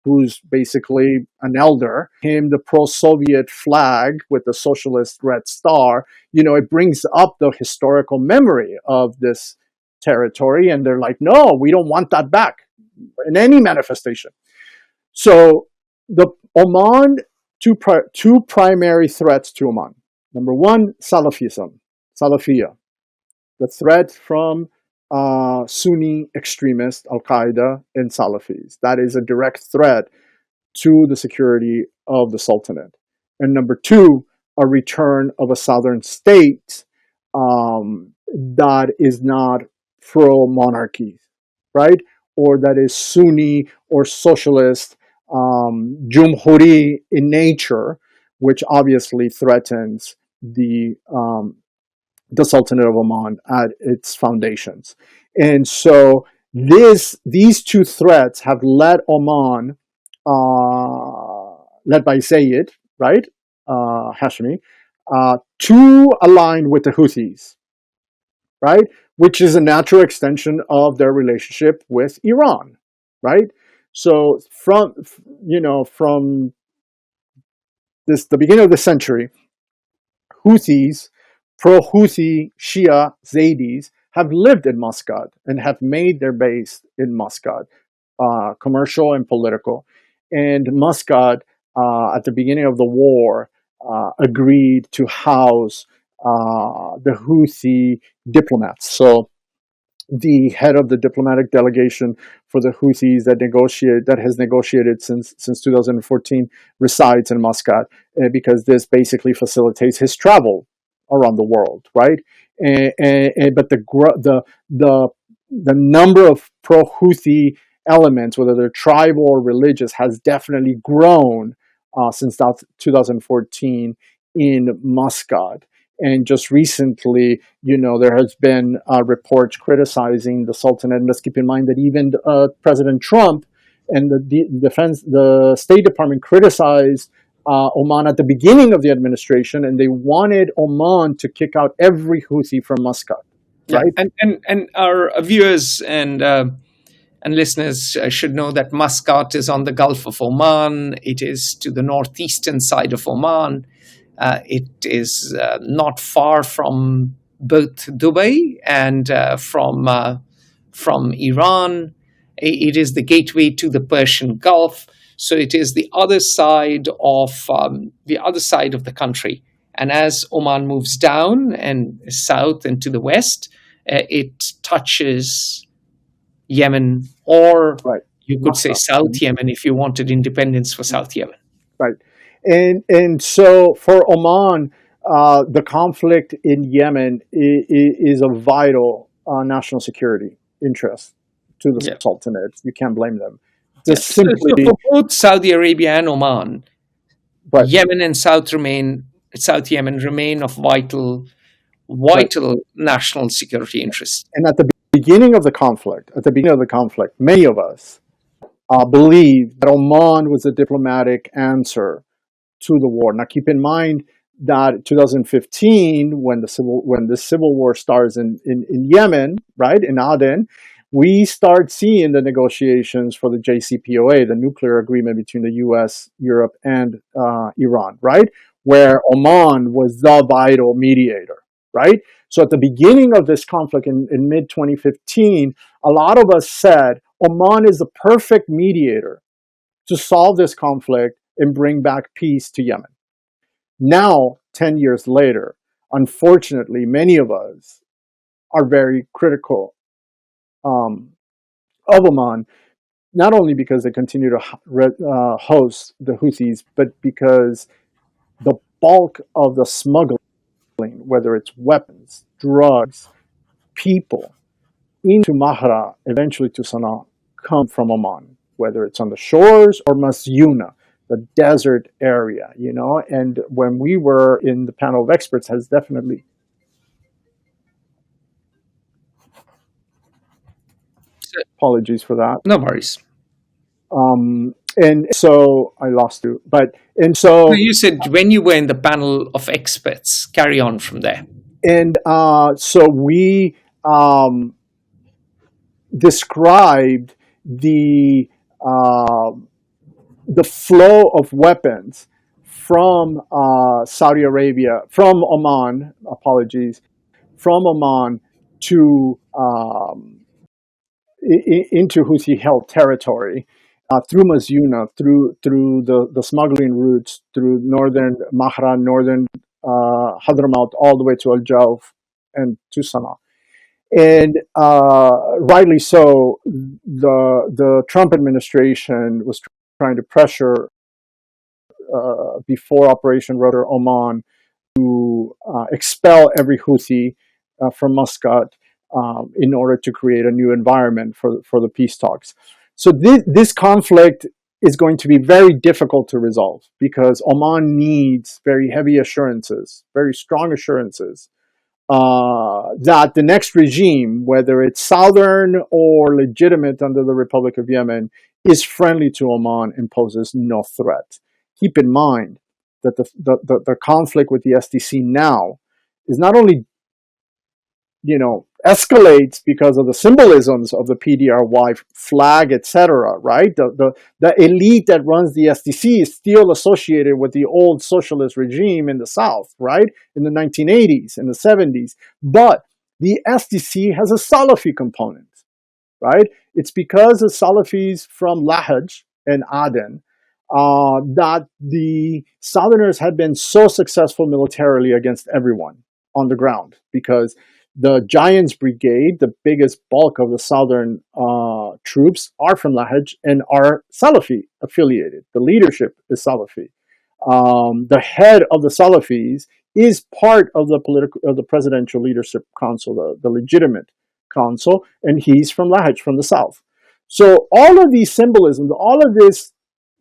who's basically an elder, him the pro-Soviet flag with the socialist red star, you know, it brings up the historical memory of this territory. And they're like, no, we don't want that back in any manifestation. So the Oman, two primary threats to Oman. Number one, Salafism, Salafiyya, the threat from Sunni extremists, Al-Qaeda, and Salafis. That is a direct threat to the security of the Sultanate. And number two, a return of a southern state that is not pro-monarchy, right? Or that is Sunni or socialist, Jumhuri in nature, which obviously threatens the Sultanate of Oman at its foundations. And so these two threats have led Oman, led by Zayed, right, Hashemi, to align with the Houthis, right, which is a natural extension of their relationship with Iran, right? So from the beginning of the century, Houthis pro-Houthi Shia Zaydis have lived in Muscat and have made their base in Muscat, commercial and political. And Muscat, at the beginning of the war, agreed to house the Houthi diplomats. So the head of the diplomatic delegation for the Houthis that has negotiated since 2014 resides in Muscat, because this basically facilitates his travel around the world, right? But the number of pro-Houthi elements, whether they're tribal or religious, has definitely grown since 2014 in Muscat. And just recently, there has been reports criticizing the Sultanate. And let's keep in mind that even President Trump and the State Department criticized Oman at the beginning of the administration, and they wanted Oman to kick out every Houthi from Muscat. Right? Yeah. And our viewers and listeners should know that Muscat is on the Gulf of Oman. It is to the northeastern side of Oman. It is not far from both Dubai and from Iran. It is the gateway to the Persian Gulf, so it is the other side of the country. And as Oman moves down and south and to the west, it touches Yemen, or right. You could say South Yemen if you wanted independence for South Yemen. Right. And so for Oman, the conflict in Yemen is a vital national security interest to the Sultanate. You can't blame them. So for both Saudi Arabia and Oman, Yemen and South Yemen remain of vital national security interest. And at the beginning of the conflict, many of us believed that Oman was a diplomatic answer to the war. Now, keep in mind that 2015, when the civil war starts in Yemen, right, in Aden, we start seeing the negotiations for the JCPOA, the nuclear agreement between the U.S., Europe, and Iran, right, where Oman was the vital mediator, right? So at the beginning of this conflict in mid-2015, a lot of us said Oman is the perfect mediator to solve this conflict and bring back peace to Yemen. Now, 10 years later, unfortunately, many of us are very critical of Oman, not only because they continue to host the Houthis, but because the bulk of the smuggling, whether it's weapons, drugs, people, into Mahra, eventually to Sana'a, come from Oman, whether it's on the shores or Masyuna, the desert area, and when we were in the panel of experts has definitely. Apologies for that. No worries. And so I lost you, so you said when you were in the panel of experts. Carry on from there. And so we described the flow of weapons from Saudi Arabia, from Oman, from Oman to into Houthi-held territory through Masyuna, through the smuggling routes, through northern Mahra, northern Hadramaut, all the way to Al-Jawf and to Sana'a. And rightly so, the Trump administration was trying to pressure before Operation Rudder Oman to expel every Houthi from Muscat in order to create a new environment for the peace talks. So this conflict is going to be very difficult to resolve because Oman needs very heavy assurances, very strong assurances that the next regime, whether it's southern or legitimate under the Republic of Yemen, is friendly to Oman and poses no threat. Keep in mind that the conflict with the SDC now is not only escalates because of the symbolisms of the PDRY flag, etc. Right? The elite that runs the SDC is still associated with the old socialist regime in the South, right? In the 1980s, in the 70s. But the SDC has a Salafi component, right? It's because of Salafis from Lahaj and Aden that the Southerners had been so successful militarily against everyone on the ground, because the Giants Brigade, the biggest bulk of the Southern troops, are from Lahaj and are Salafi affiliated. The leadership is Salafi. The head of the Salafis is part of the presidential leadership council, the legitimate council, and he's from Lahaj, from the south. So all of these symbolisms, all of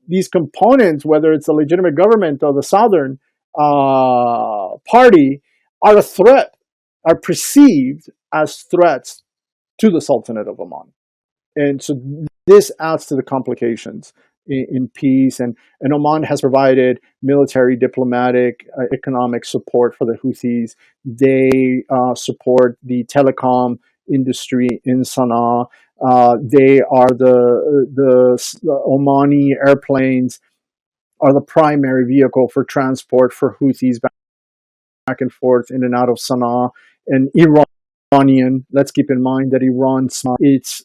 these components, whether it's the legitimate government or the southern party, are a threat, are perceived as threats to the Sultanate of Oman. And so this adds to the complications in peace. And Oman has provided military, diplomatic, economic support for the Houthis. They support the telecom industry in Sana'a. They are the Omani airplanes are the primary vehicle for transport for Houthis back and forth in and out of Sana'a. And Iranian, let's keep in mind that Iran, its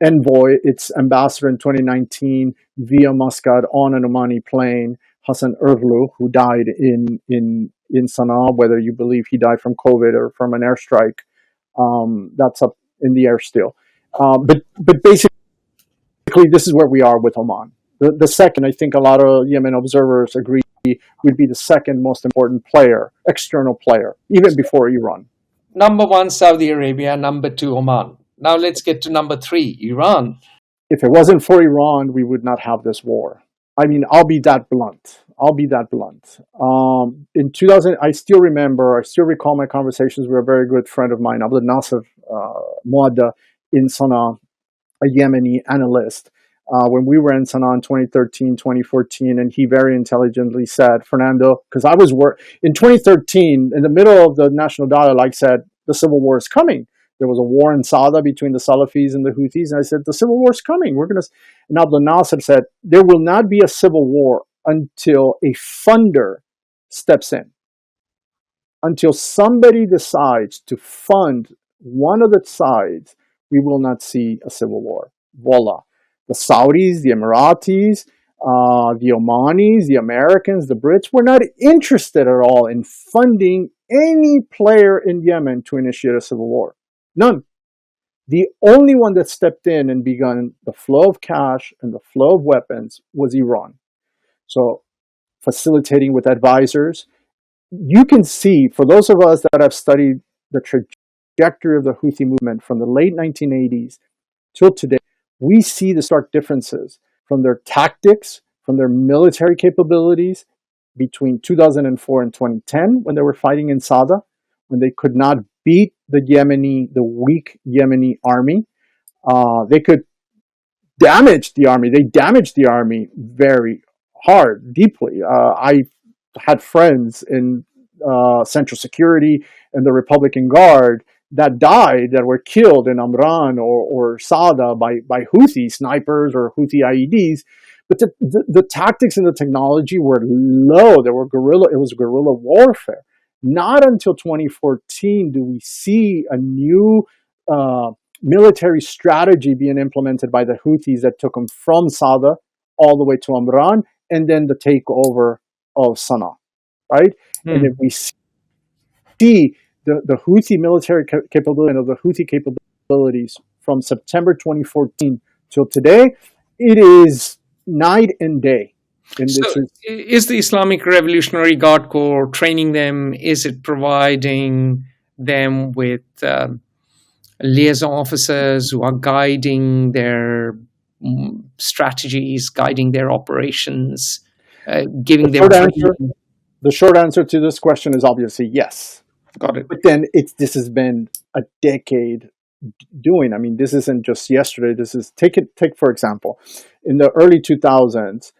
envoy, its ambassador in 2019 via Muscat on an Omani plane, Hassan Erglu, who died in Sana'a, whether you believe he died from COVID or from an airstrike, that's up in the air still. But basically, this is where we are with Oman. The second, I think a lot of Yemen observers agree, would be the second most important player, external player, even before Iran. Number one, Saudi Arabia. Number two, Oman. Now let's get to number three, Iran. If it wasn't for Iran, we would not have this war. I mean, I'll be that blunt. In 2000, I still recall my conversations with a very good friend of mine, Abdul Nasser Muadda, in Sana'a, a Yemeni analyst, when we were in Sana'a in 2013, 2014, and he very intelligently said, Fernando, because I was in 2013, in the middle of the national dialogue, said, the civil war is coming. There was a war in Sada between the Salafis and the Houthis, and I said, the civil war is coming. And Abdul Nasser said, there will not be a civil war until a funder steps in. Until somebody decides to fund one of the sides, we will not see a civil war. Voila. The Saudis, the Emiratis, the Omanis, the Americans, the Brits were not interested at all in funding any player in Yemen to initiate a civil war. None. The only one that stepped in and begun the flow of cash and the flow of weapons was Iran. So facilitating with advisors. You can see, for those of us that have studied the trajectory of the Houthi movement from the late 1980s till today, we see the stark differences from their tactics, from their military capabilities between 2004 and 2010 when they were fighting in Sada, when they could not beat the weak Yemeni army. They could damage the army. They damaged the army very hard, deeply. I had friends in Central Security and the Republican Guard that died, that were killed in Amran or Sada by Houthi snipers or Houthi IEDs. But the tactics and the technology were low. It was guerrilla warfare. Not until 2014 do we see a new military strategy being implemented by the Houthis that took them from Sada all the way to Amran, and then the takeover of Sana'a, right? And if we see the Houthi military capability and of the Houthi capabilities from September 2014 till today, it is night and day. And so is the Islamic Revolutionary Guard Corps training them? Is it providing them with liaison officers who are guiding their strategies, guiding their operations, giving them training? The short answer to this question is obviously yes. Got it. But then this has been a decade doing. I mean, this isn't just yesterday. This is take for example, in the early 2000s,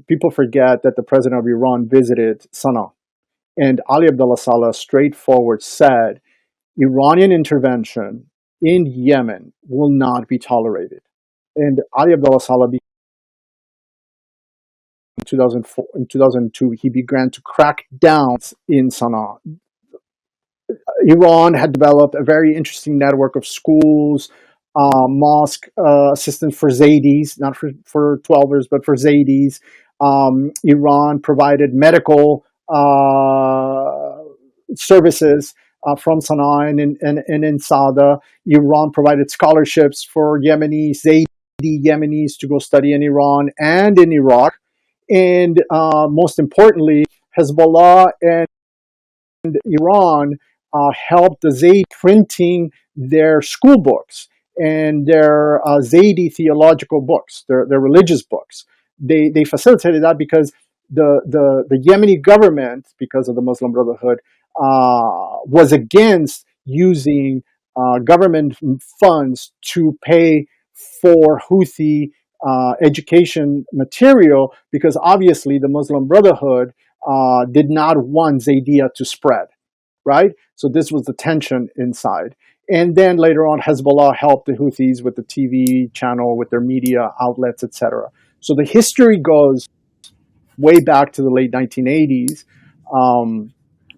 people forget that the president of Iran visited Sana'a And Ali Abdullah Saleh straightforward said Iranian intervention in Yemen will not be tolerated. And Ali Abdullah Saleh, in 2004, in 2002, he began to crack down in Sana'a. Iran had developed a very interesting network of schools, mosque assistance for Zaydis, not for 12ers, but for Zaydis. Iran provided medical services from Sana'a and in Sada. Iran provided scholarships for Yemenis, Zaydi Yemenis to go study in Iran and in Iraq. And most importantly, Hezbollah and Iran helped the Zayd printing their school books and their Zaydi theological books, their religious books. They facilitated that because the Yemeni government, because of the Muslim Brotherhood, was against using government funds to pay for Houthi education material, because obviously the Muslim Brotherhood did not want Zaydiya to spread, right? So this was the tension inside. And then later on, Hezbollah helped the Houthis with the TV channel, with their media outlets, etc. So the history goes way back to the late 1980s,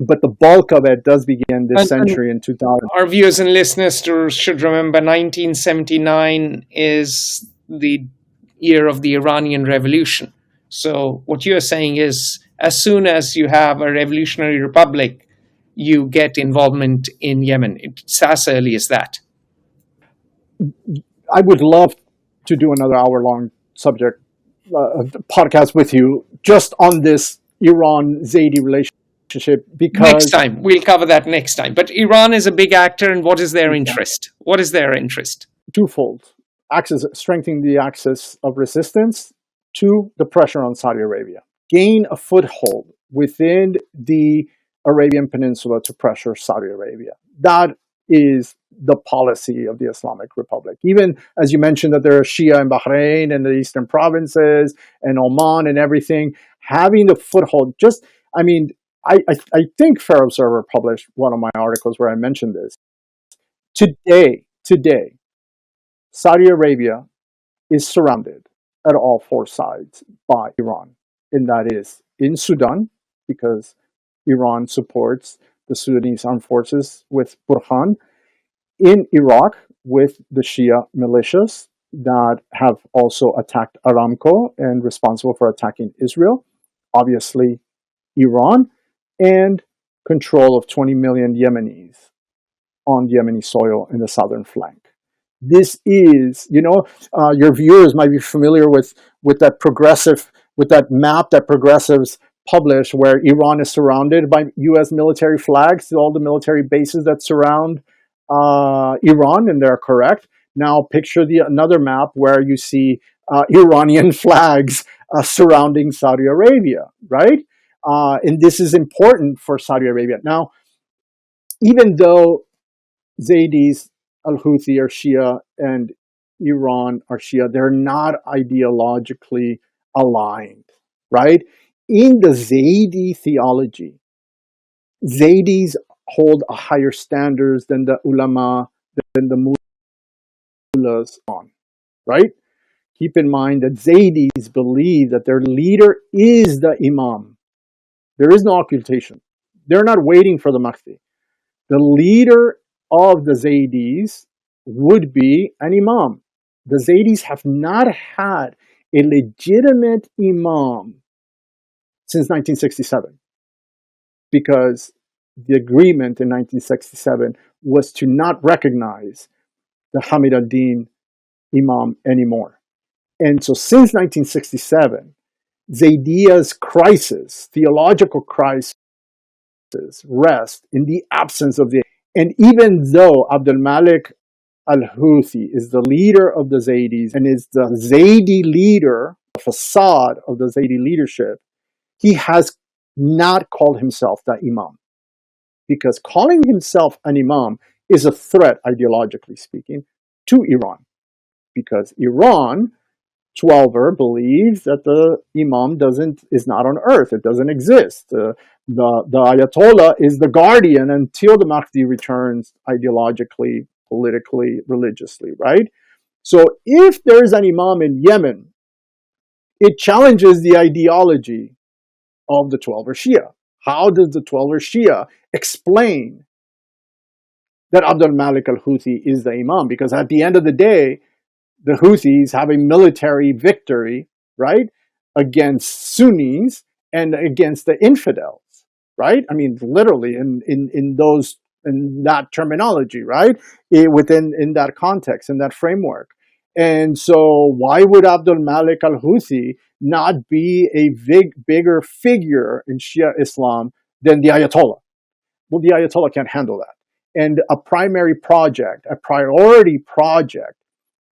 but the bulk of it does begin this century in 2000. Our viewers and listeners should remember 1979 is the year of the Iranian Revolution. So what you're saying is, as soon as you have a revolutionary republic, you get involvement in Yemen. It's as early as that. I would love to do another hour-long subject podcast with you just on this Iran-Zaydi relationship, because next time we'll cover that next time. But Iran is a big actor, and what is their interest? What is their interest? Twofold: strengthening the axis of resistance to the pressure on Saudi Arabia, gain a foothold within the Arabian Peninsula to pressure Saudi Arabia. That is the policy of the Islamic Republic. Even as you mentioned that there are Shia in Bahrain and the eastern provinces and Oman and everything, having the foothold, I think Fair Observer published one of my articles where I mentioned this. Today, Saudi Arabia is surrounded at all four sides by Iran, and that is in Sudan, because Iran supports the Sudanese armed forces with Burhan, in Iraq with the Shia militias that have also attacked Aramco and responsible for attacking Israel, obviously Iran, and control of 20 million Yemenis on Yemeni soil in the southern flank. This is, your viewers might be familiar with that map that progressives publish, where Iran is surrounded by U.S. military flags, all the military bases that surround Iran, and they're correct. Now picture another map where you see Iranian flags surrounding Saudi Arabia, right? And this is important for Saudi Arabia. Now, even though Zaydis, al-Houthi are Shia and Iran are Shia, they're not ideologically aligned, right? In the Zaydi theology, Zaydis hold a higher standards than the ulama, than the mullahs on, right? Keep in mind that Zaydis believe that their leader is the imam. There is no occultation. They're not waiting for the Mahdi. The leader of the Zaydis would be an imam. The Zaydis have not had a legitimate imam since 1967, because the agreement in 1967 was to not recognize the Hamid al-Din imam anymore. And so since 1967, Zaydiya's crisis, theological crisis, rest in the absence of the... And even though Abdul Malik al-Houthi is the leader of the Zaydis and is the Zaydi leader, the facade of the Zaydi leadership, he has not called himself the imam. Because calling himself an imam is a threat, ideologically speaking, to Iran. Because Iran Twelver believes that the Imam is not on earth. It doesn't exist. The Ayatollah is the guardian until the Mahdi returns ideologically, politically, religiously, right? So if there is an Imam in Yemen, it challenges the ideology of the Twelver Shia. How does the Twelver Shia explain that Abdul Malik al-Houthi is the Imam? Because at the end of the day, the Houthis have a military victory, right, against Sunnis and against the infidels, right? I mean, literally in that terminology, right? Within in that context, in that framework. And so why would Abdul Malik al-Houthi not be a bigger figure in Shia Islam than the Ayatollah? Well, the Ayatollah can't handle that. And a priority project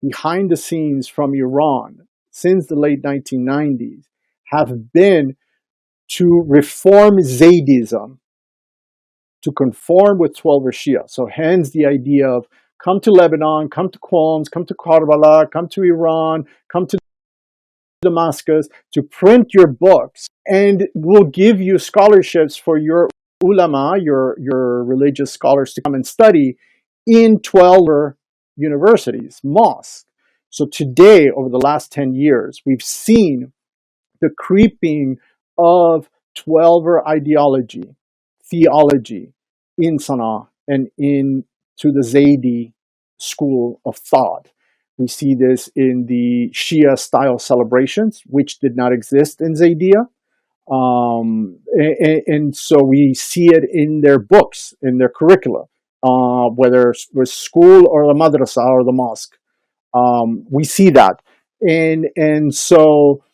behind the scenes from Iran since the late 1990s have been to reform Zaydism to conform with Twelver Shia. So hence the idea of come to Lebanon, come to Qom, come to Karbala, come to Iran, come to Damascus to print your books, and we'll give you scholarships for your ulama, your religious scholars, to come and study in 12 universities, mosques. So today, over the last 10 years, we've seen the creeping of 12er ideology, theology in Sana'a and into the Zaydi school of thought. We see this in the Shia style celebrations, which did not exist in Zaydiya. And so we see it in their books, in their curricula, whether it was school or the madrasa or the mosque. We see that. And so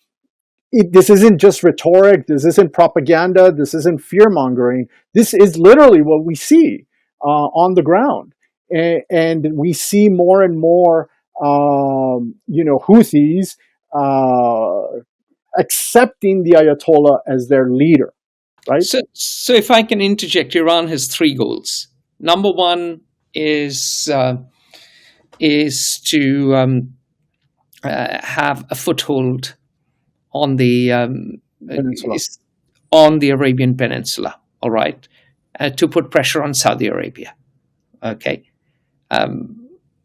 this isn't just rhetoric. This isn't propaganda. This isn't fear-mongering. This is literally what we see on the ground. And we see more and more, Houthis accepting the Ayatollah as their leader, right? So if I can interject, Iran has three goals. Number one is to have a foothold on the Arabian Peninsula. All right, to put pressure on Saudi Arabia. Okay.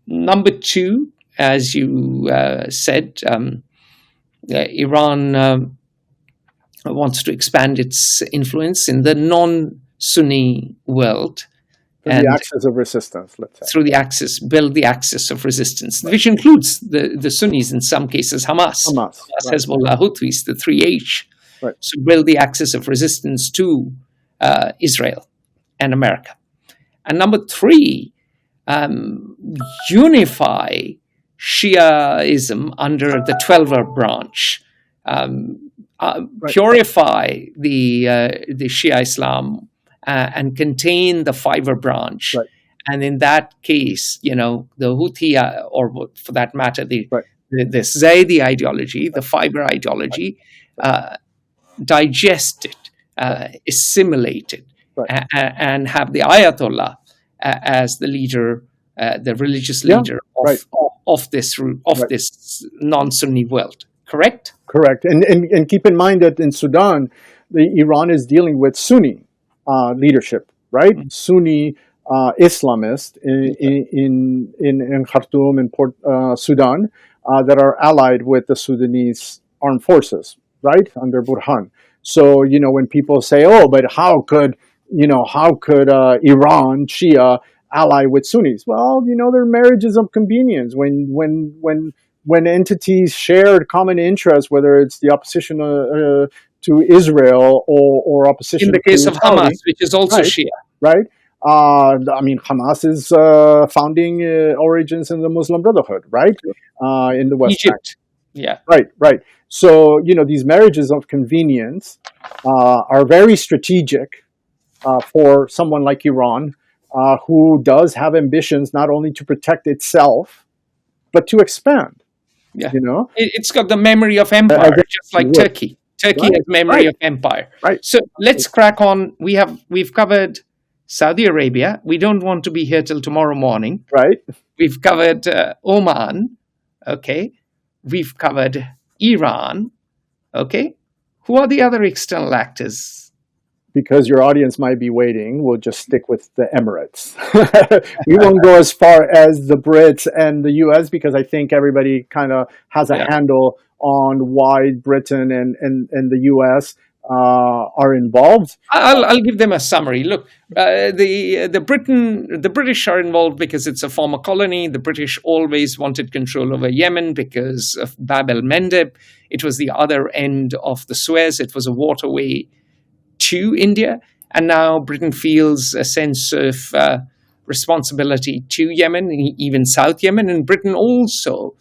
Number two, as you said, Iran wants to expand its influence in the non-Sunni world. Through the axis of resistance, let's say. Through the axis, build the axis of resistance, which includes the Sunnis, in some cases Hamas right. Hezbollah, Houthis, the 3H. Right. So build the axis of resistance to Israel and America. And number three, unify Shiaism under the 12er branch, purify the Shia Islam and contain the 5er branch. Right. And in that case, the Houthi, or for that matter, the Zaydi ideology, the 5er ideology, digest it, assimilate it, and have the Ayatollah as the leader, the religious leader of this non-Sunni world. Correct? Correct. And keep in mind that in Sudan, Iran is dealing with Sunni leadership, right? Mm-hmm. Sunni Islamist in Khartoum and Port Sudan that are allied with the Sudanese armed forces, right, under Burhan. So when people say, "Oh, but how could Iran Shia ally with Sunnis?" Well, they're marriages of convenience. When entities shared common interests, whether it's the opposition to Israel or opposition in the case of Saudi, Hamas, which is also Shia, right? Hamas is founding origins in the Muslim Brotherhood, right? In the West Egypt. Bank. Yeah. Right. So, these marriages of convenience are very strategic for someone like Iran, who does have ambitions not only to protect itself, but to expand. Yeah. It's got the memory of empire, just like Turkey. Turkey has memory of empire. Right. So let's crack on. We've covered Saudi Arabia. We don't want to be here till tomorrow morning. Right. We've covered Oman. Okay. we've covered Iran. Okay. Who are the other external actors? Because your audience might be waiting, we'll just stick with the Emirates. We won't go as far as the Brits and the US because I think everybody kind of has a handle on why Britain and the US are involved. I'll give them a summary. Look, the British are involved because it's a former colony. The British always wanted control over Yemen because of Bab el-Mandeb. It was the other end of the Suez. It was a waterway to India, and now Britain feels a sense of responsibility to Yemen, even South Yemen, and Britain also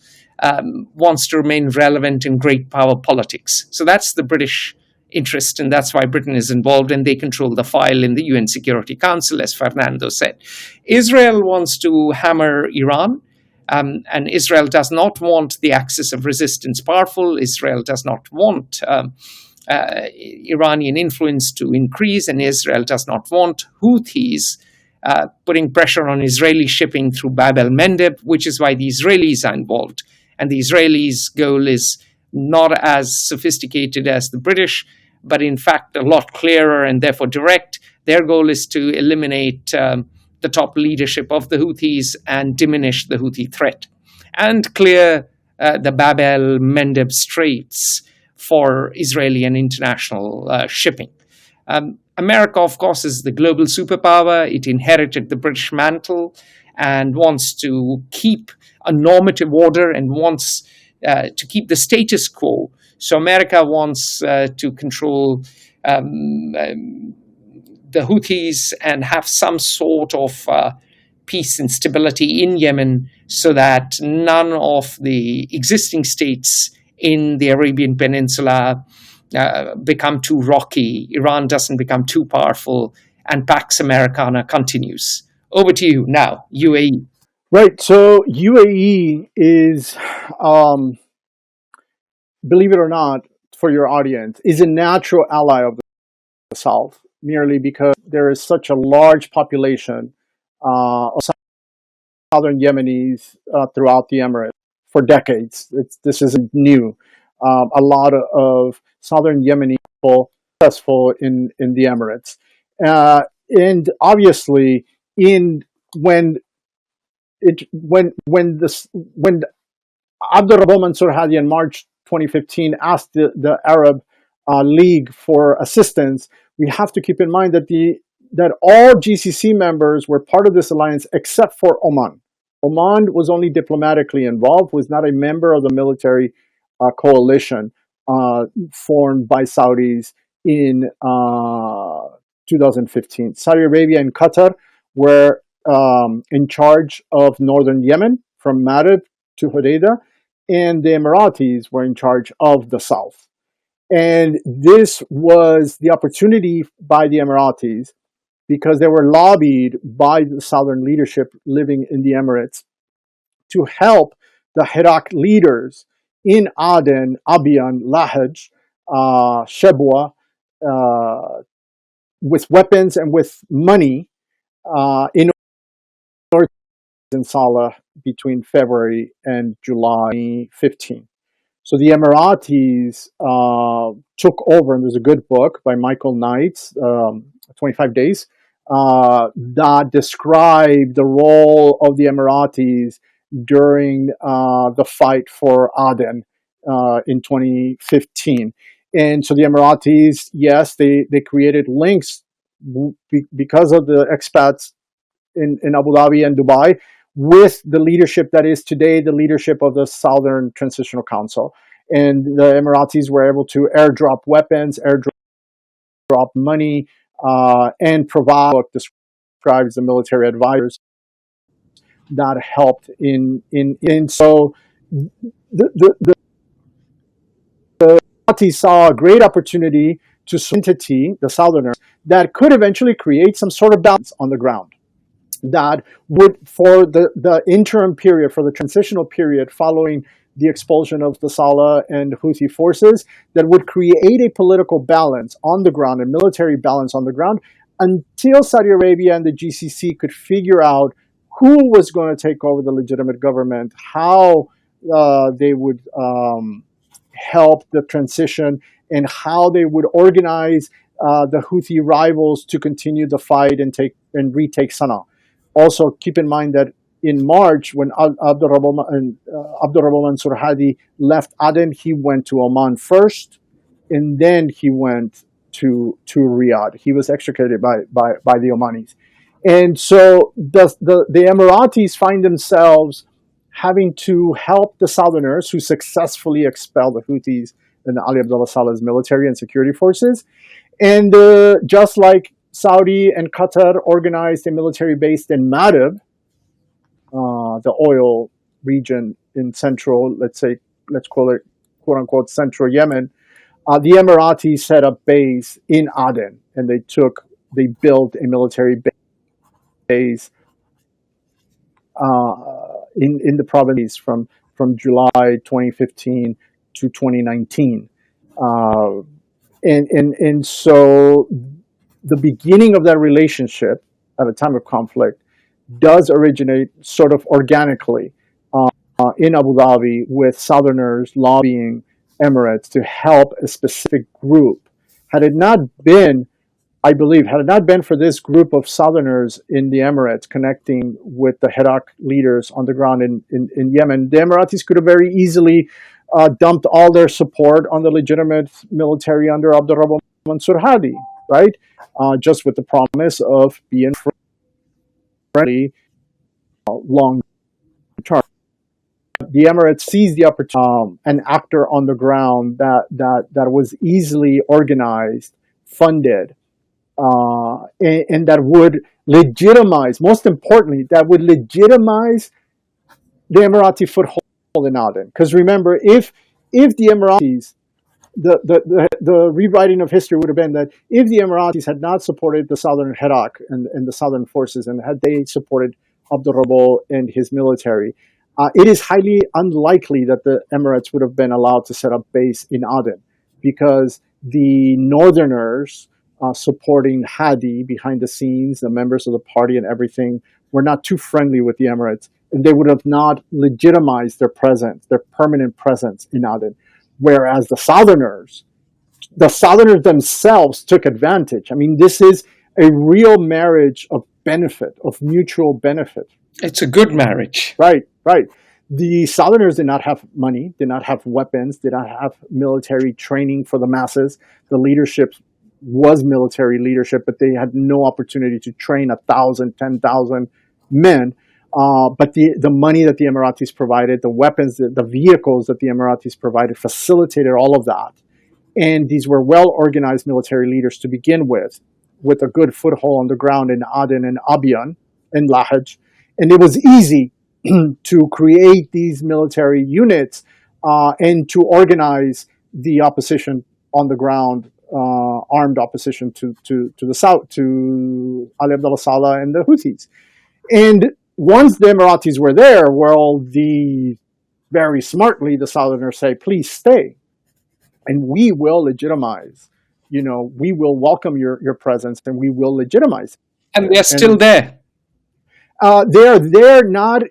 wants to remain relevant in great power politics. So that's the British interest, and that's why Britain is involved, and they control the file in the UN Security Council, as Fernando said. Israel wants to hammer Iran, and Israel does not want the axis of resistance powerful. Israel does not want Iranian influence to increase, and Israel does not want Houthis putting pressure on Israeli shipping through Bab el-Mandeb, which is why the Israelis are involved. And the Israelis' goal is not as sophisticated as the British, but in fact a lot clearer and therefore direct. Their goal is to eliminate the top leadership of the Houthis and diminish the Houthi threat and clear the Bab el-Mandeb Straits for Israeli and international shipping. America, of course, is the global superpower. It inherited the British mantle and wants to keep a normative order and wants to keep the status quo. So America wants to control the Houthis and have some sort of peace and stability in Yemen so that none of the existing states in the Arabian Peninsula become too rocky, Iran doesn't become too powerful, and Pax Americana continues. Over to you now, UAE. Right. So UAE is, believe it or not, for your audience, is a natural ally of the South, merely because there is such a large population of southern Yemenis throughout the Emirates for decades. This isn't new. A lot of southern Yemeni people are successful in the Emirates, and obviously, when Abdul Rabbi Mansour Hadi in March 2015 asked the Arab League for assistance, we have to keep in mind that all GCC members were part of this alliance except for Oman. Oman was only diplomatically involved, was not a member of the military coalition formed by Saudis in 2015. Saudi Arabia and Qatar were in charge of northern Yemen from Marib to Hodeidah, and the Emiratis were in charge of the south. And this was the opportunity by the Emiratis, because they were lobbied by the southern leadership living in the Emirates to help the Iraq leaders in Aden, Abiyan, Lahej, Shebwa, with weapons and with money in order in Salah between February and July 2015. So the Emiratis took over, and there's a good book by Michael Knight's, 25 Days, that described the role of the Emiratis during the fight for Aden in 2015. And so the Emiratis, yes, they created links because of the expats in Abu Dhabi and Dubai with the leadership that is today the leadership of the Southern Transitional Council. And the Emiratis were able to airdrop weapons, airdrop money, and provide what describes the military advisors that helped in so the Houthis saw a great opportunity to entity, the Southerners, that could eventually create some sort of balance on the ground that would, for the interim period, for the transitional period following the expulsion of the Salah and Houthi forces, that would create a political balance on the ground, a military balance on the ground, until Saudi Arabia and the GCC could figure out who was going to take over the legitimate government, how they would help the transition, and how they would organize the Houthi rivals to continue the fight and retake Sana'a. Also, keep in mind that in March, when Abdurrahman Mansur Hadi left Aden, he went to Oman first, and then he went to Riyadh. He was extricated by the Omanis. And so the Emiratis find themselves having to help the Southerners, who successfully expelled the Houthis and Ali Abdullah Saleh's military and security forces. And just like Saudi and Qatar organized a military base in Madib, the oil region in central, let's call it, quote unquote, central Yemen, the Emiratis set up base in Aden, and they built a military base in the province from July 2015 to 2019. And so the beginning of that relationship at a time of conflict does originate sort of organically in Abu Dhabi, with Southerners lobbying Emirates to help a specific group. Had it not been for this group of Southerners in the Emirates connecting with the Herak leaders on the ground in Yemen, the Emiratis could have very easily dumped all their support on the legitimate military under Abdurrahman Mansur Hadi, right? Just with the promise of being friendly long term. The Emirates seized the opportunity, an actor on the ground that was easily organized, funded, and that would legitimize, most importantly, that would legitimize the Emirati foothold in Aden. Because remember, if the Emiratis, the rewriting of history would have been that if the Emiratis had not supported the southern Herak and the southern forces, and had they supported Abdurrahman and his military, it is highly unlikely that the Emirates would have been allowed to set up base in Aden, because the northerners supporting Hadi behind the scenes, the members of the party and everything, were not too friendly with the Emirates, and they would have not legitimized their presence, their permanent presence in Aden. Whereas the Southerners themselves took advantage. I mean, this is a real marriage of benefit, of mutual benefit. It's a good marriage. Right. The Southerners did not have money, did not have weapons, did not have military training for the masses. The leadership was military leadership, but they had no opportunity to train 1,000, 10,000 men. But the money that the Emiratis provided, the weapons, the vehicles that the Emiratis provided facilitated all of that. And these were well-organized military leaders to begin with a good foothold on the ground in Aden and Abyan and Lahej. And it was easy to create these military units and to organize the opposition on the ground, armed opposition to the south, to Ali Abdullah Saleh and the Houthis. And once the Emiratis were there, very smartly, the Southerners say, please stay, and we will legitimize. We will welcome your presence, and we will legitimize. And they're still there. They're not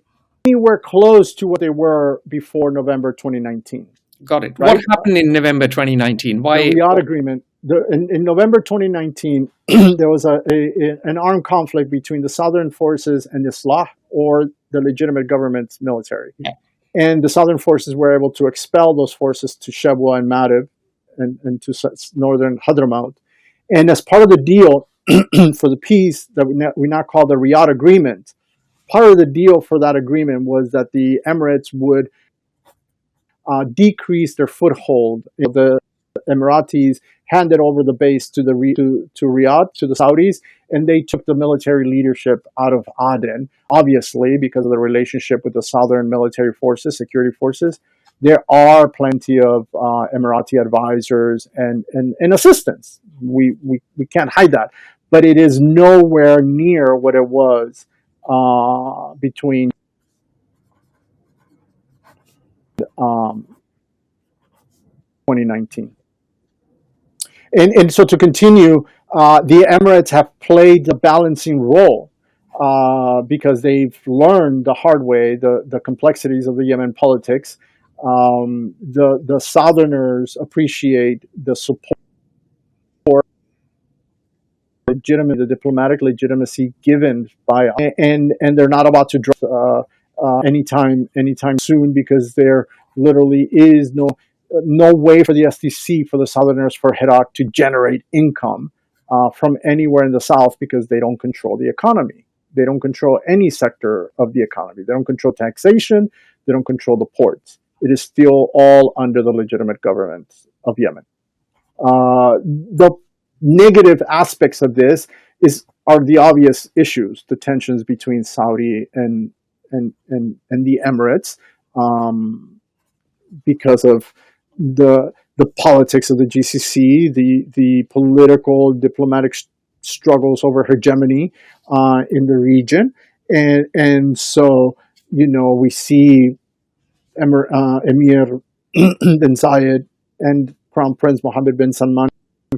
anywhere close to what they were before November 2019. Got it. Right? What happened in November 2019? Why? The Riyadh Agreement. In November 2019, there was an armed conflict between the Southern forces and Islah, or the legitimate government's military. Yeah. And the Southern forces were able to expel those forces to Shabwa and Madib and to northern Hadramaut. And as part of the deal for the peace that we now call the Riyadh Agreement, part of the deal for that agreement was that the Emirates would decrease their foothold. The Emiratis handed over the base to Riyadh, to the Saudis, and they took the military leadership out of Aden, obviously because of the relationship with the southern military forces, security forces. There are plenty of Emirati advisors and assistants. We can't hide that. But it is nowhere near what it was between 2019. And so to continue, the Emirates have played the balancing role, because they've learned the hard way the complexities of the Yemen politics. The Southerners appreciate the support, the diplomatic legitimacy given by, and they're not about to drop anytime soon, because there literally is no way for the SDC, for the Southerners, for Herat to generate income from anywhere in the South, because they don't control the economy. They don't control any sector of the economy. They don't control taxation. They don't control the ports. It is still all under the legitimate government of Yemen. The negative aspects of this are the obvious issues: the tensions between Saudi and the Emirates, because of the politics of the GCC, the political diplomatic struggles over hegemony in the region, and so we see Emir bin Zayed and Crown Prince Mohammed bin Salman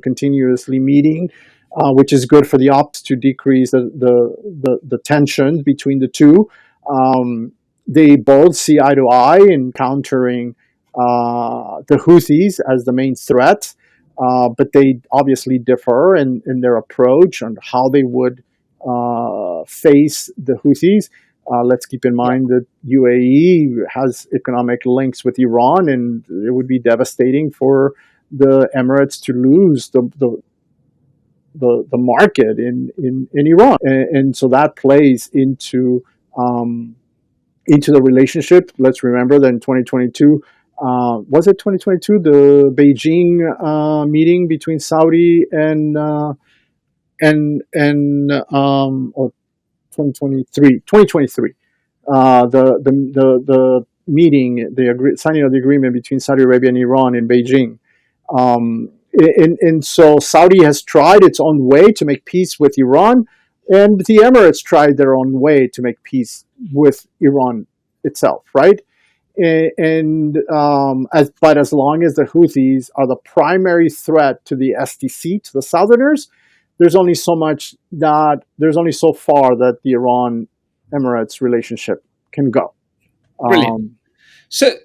continuously meeting, which is good for the ops to decrease the tension between the two. They both see eye to eye in countering the Houthis as the main threat, but they obviously differ in their approach on how they would face the Houthis. Let's keep in mind that UAE has economic links with Iran, and it would be devastating for the Emirates to lose the market in Iran, and so that plays into the relationship. Let's remember that in 2022, was it 2022, the Beijing meeting between Saudi and or 2023, the meeting, signing of the agreement between Saudi Arabia and Iran in Beijing. And so Saudi has tried its own way to make peace with Iran, and the Emirates tried their own way to make peace with Iran itself, right? But as long as the Houthis are the primary threat to the SDC, to the Southerners, there's only so far that the Iran Emirates relationship can go. Brilliant. So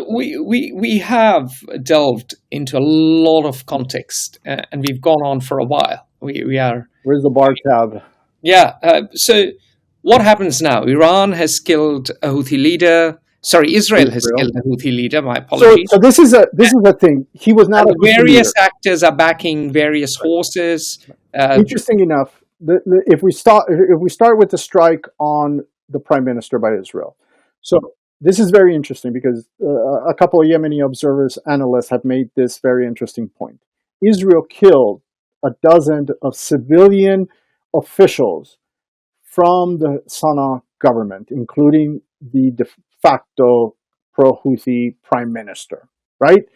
we have delved into a lot of context, and we've gone on for a while. We are. Where's the bar tab? Yeah. So what happens now? Iran has killed a Houthi leader. Sorry, Israel has killed a Houthi leader. My apologies. So this is a thing. He was not. Various actors are backing various forces. Interesting enough, if we start with the strike on the prime minister by Israel, so this is very interesting because a couple of Yemeni observers, analysts have made this very interesting point. Israel killed a dozen of civilian officials from the Sana'a government, including the de facto pro-Houthi prime minister, right?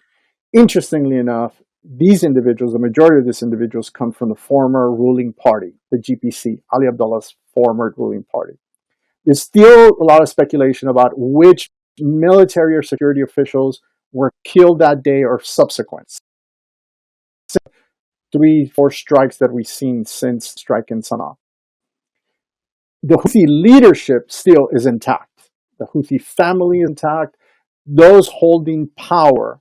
Interestingly enough, these individuals, the majority of these individuals, come from the former ruling party, the GPC, Ali Abdullah's former ruling party. There's still a lot of speculation about which military or security officials were killed that day or subsequent. 3-4 strikes that we've seen since strike in Sana'a. The Houthi leadership still is intact. The Houthi family is intact. Those holding power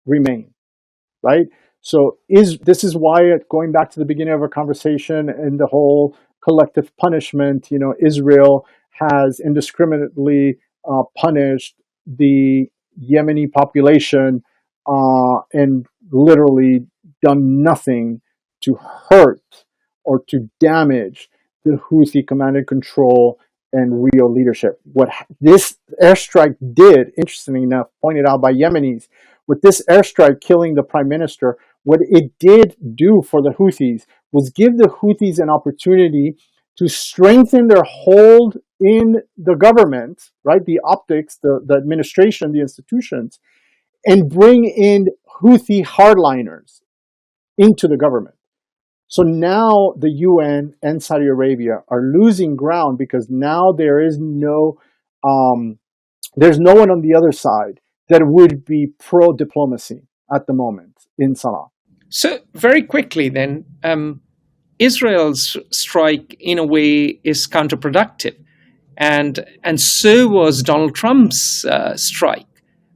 remain, right? So this is why, going back to the beginning of our conversation and the whole collective punishment, Israel has indiscriminately punished the Yemeni population and literally done nothing to hurt or to damage the Houthi command and control and real leadership. What this airstrike did, interestingly enough, pointed out by Yemenis, with this airstrike killing the prime minister, what it did do for the Houthis was give the Houthis an opportunity to strengthen their hold in the government, right? The optics, the administration, the institutions, and bring in Houthi hardliners into the government. So now the UN and Saudi Arabia are losing ground because now there's no one on the other side that would be pro-diplomacy at the moment in Sana'a. So very quickly then, Israel's strike, in a way, is counterproductive, and so was Donald Trump's strike.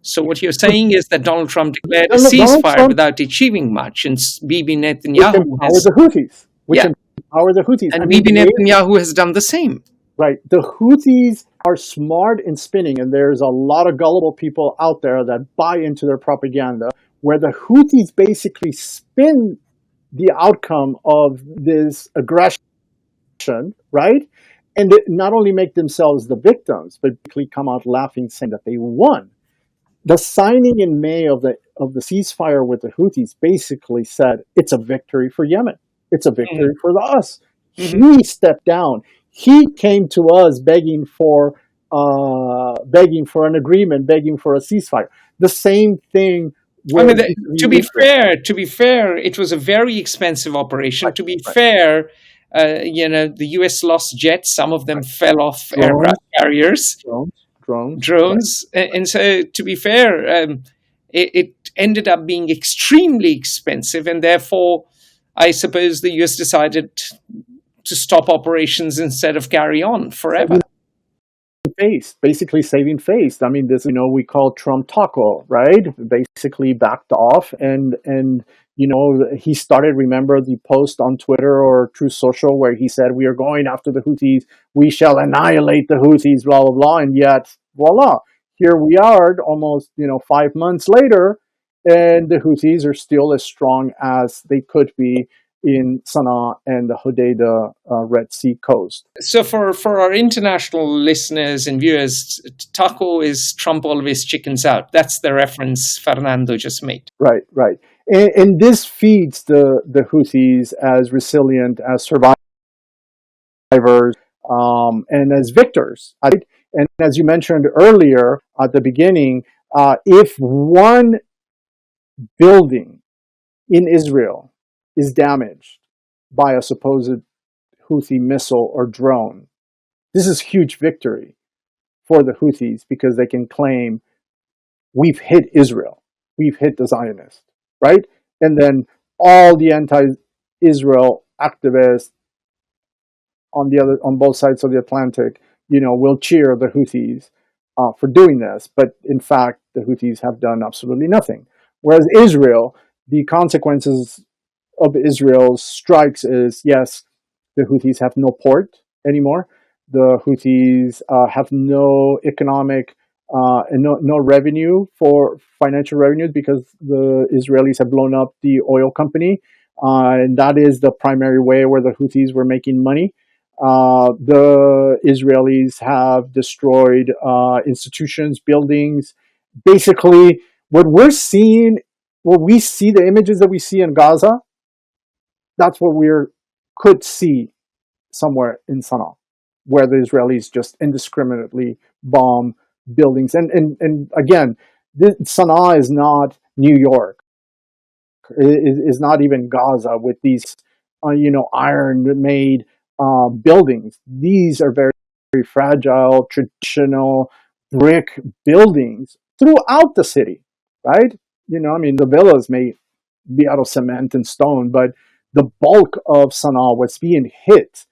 So what you're saying is that Donald Trump declared a Donald ceasefire Trump, without achieving much, and Bibi which Netanyahu empowered the Houthis, which yeah, empowered the Houthis. and I mean, Bibi Netanyahu has done the same. right. The Houthis are smart in spinning, and there's a lot of gullible people out there that buy into their propaganda, where the Houthis basically spin the outcome of this aggression, right? And not only make themselves the victims, but basically come out laughing, saying that they won. The signing in May of the ceasefire with the Houthis basically said it's a victory for Yemen. It's a victory for us. He stepped down. He came to us begging for an agreement, begging for a ceasefire. The same thing. I mean, to be fair, it was a very expensive operation. Right, to be right. fair, the U.S. lost jets. Some of them fell off aircraft carriers, drones, and so to be fair, it ended up being extremely expensive, and therefore, I suppose the U.S. decided to stop operations instead of carry on forever. Basically saving face. I mean, this, we call Trump taco, right? Basically backed off, and he started. Remember the post on Twitter or True Social where he said, "We are going after the Houthis. We shall annihilate the Houthis." Blah blah blah. And yet, voila, here we are, almost 5 months later, and the Houthis are still as strong as they could be in Sana'a and the Hodeidah Red Sea coast. So for our international listeners and viewers, taco is Trump always chickens out. That's the reference Fernando just made. Right. And this feeds the Houthis as resilient, as survivors, and as victors. Right? And as you mentioned earlier at the beginning, if one building in Israel is damaged by a supposed Houthi missile or drone, this is huge victory for the Houthis because they can claim we've hit Israel, we've hit the Zionists, right? And then all the anti-Israel activists on both sides of the Atlantic, will cheer the Houthis for doing this. But in fact, the Houthis have done absolutely nothing. Whereas Israel, the consequences of Israel's strikes is, yes, the Houthis have no port anymore. The Houthis have no economic and no revenue for financial revenues because the Israelis have blown up the oil company. And that is the primary way where the Houthis were making money. The Israelis have destroyed institutions, buildings. Basically, what we see, the images that we see in Gaza, that's what we could see somewhere in Sana'a, where the Israelis just indiscriminately bomb buildings. And again, Sana'a is not New York. It is not even Gaza with these, iron-made buildings. These are very, very fragile, traditional brick buildings throughout the city, right? The villas may be out of cement and stone, but the bulk of Sana'a, what's being hit,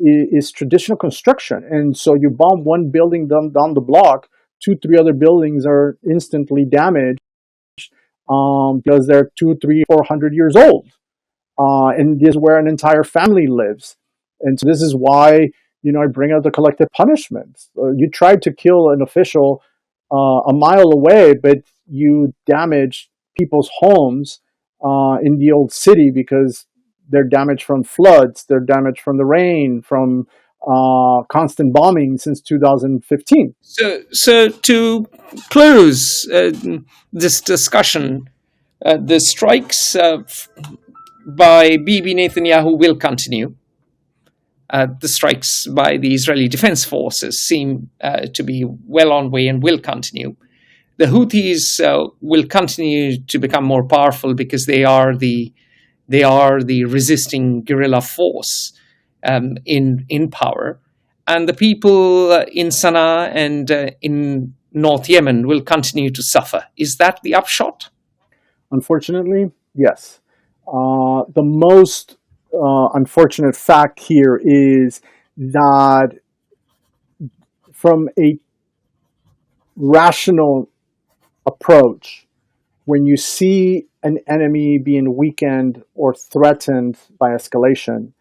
is traditional construction. And so you bomb one building down the block, 2-3 other buildings are instantly damaged because they're 200, 300, 400 years old. And this is where an entire family lives. And so this is why, I bring out the collective punishments. You tried to kill an official a mile away, but you damage people's homes in the old city because they're damaged from floods, they're damaged from the rain, from constant bombing since 2015. So to close this discussion, the strikes by Bibi Netanyahu will continue. The strikes by the Israeli Defense Forces seem to be well on way and will continue. The Houthis will continue to become more powerful because they are the resisting guerrilla force in power, and the people in Sana'a and in North Yemen will continue to suffer. Is that the upshot? Unfortunately, yes. The most unfortunate fact here is that from a rational approach, when you see an enemy being weakened or threatened by escalation,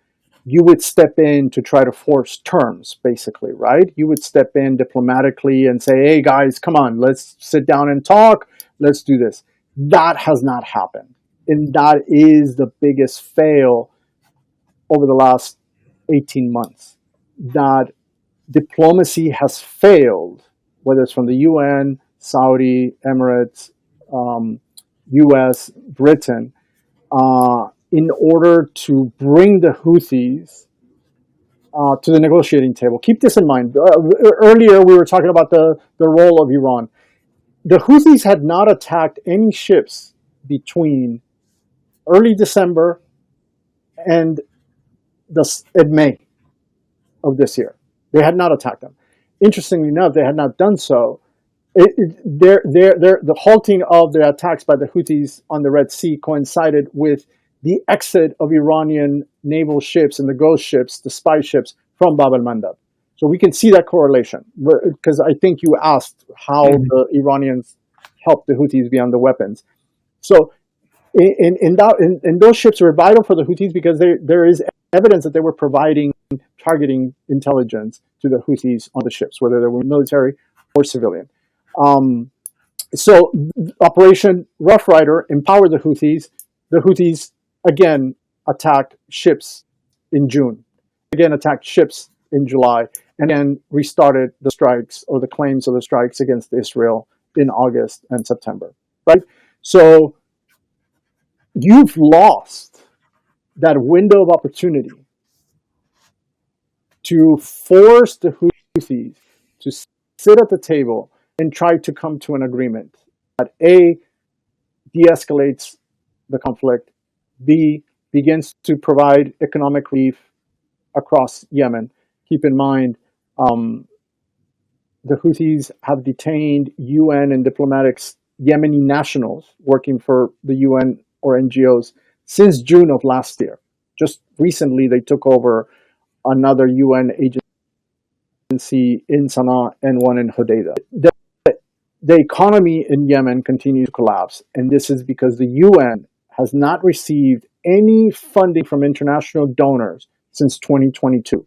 you would step in to try to force terms, basically, right? You would step in diplomatically and say, hey, guys, come on, let's sit down and talk. Let's do this. That has not happened. And that is the biggest fail over the last 18 months. That diplomacy has failed, whether it's from the UN, Saudi, Emirates, US, Britain, in order to bring the Houthis to the negotiating table. Keep this in mind. Earlier, we were talking about the role of Iran. The Houthis had not attacked any ships between early December and May of this year. They had not attacked them. Interestingly enough, they had not done so. The halting of the attacks by the Houthis on the Red Sea coincided with the exit of Iranian naval ships and the ghost ships, the spy ships, from Bab el-Mandab. So we can see that correlation, because I think you asked how the Iranians helped the Houthis beyond the weapons. So in those ships were vital for the Houthis because there is evidence that they were providing targeting intelligence to the Houthis on the ships, whether they were military or civilian. So Operation Rough Rider empowered the Houthis. The Houthis again attacked ships in June, again attacked ships in July, and then restarted the strikes or the claims of the strikes against Israel in August and September, right? So you've lost that window of opportunity to force the Houthis to sit at the table and try to come to an agreement that A, de-escalates the conflict, B, begins to provide economic relief across Yemen. Keep in mind, the Houthis have detained UN and diplomatic Yemeni nationals working for the UN or NGOs since June of last year. Just recently, they took over another UN agency in Sana'a and one in Hodeidah. The economy in Yemen continues to collapse, and this is because the UN has not received any funding from international donors since 2022.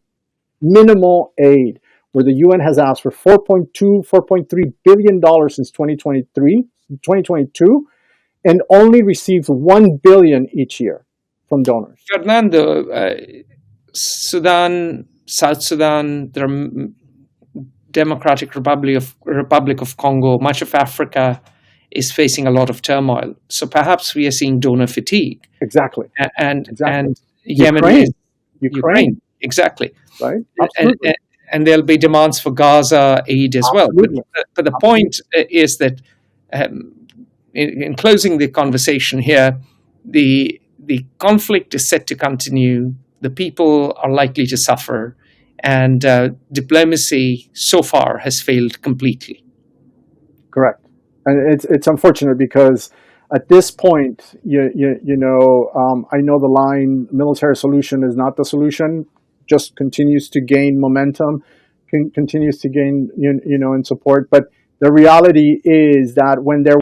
Minimal aid, where the UN has asked for $4.3 billion since 2022, and only receives $1 billion each year from donors. Fernando, Sudan, South Sudan, the Democratic Republic of Congo, much of Africa is facing a lot of turmoil. So perhaps we are seeing donor fatigue. Exactly. And Yemen Ukraine. is Ukraine. Exactly. Right. Absolutely. And there'll be demands for Gaza aid as Absolutely. well. But the point is that in closing the conversation here, the conflict is set to continue. The people are likely to suffer, and diplomacy so far has failed completely. Correct, and it's unfortunate because at this point, I know the line "military solution is not the solution" just continues to gain momentum, continues to gain in support. But the reality is that when there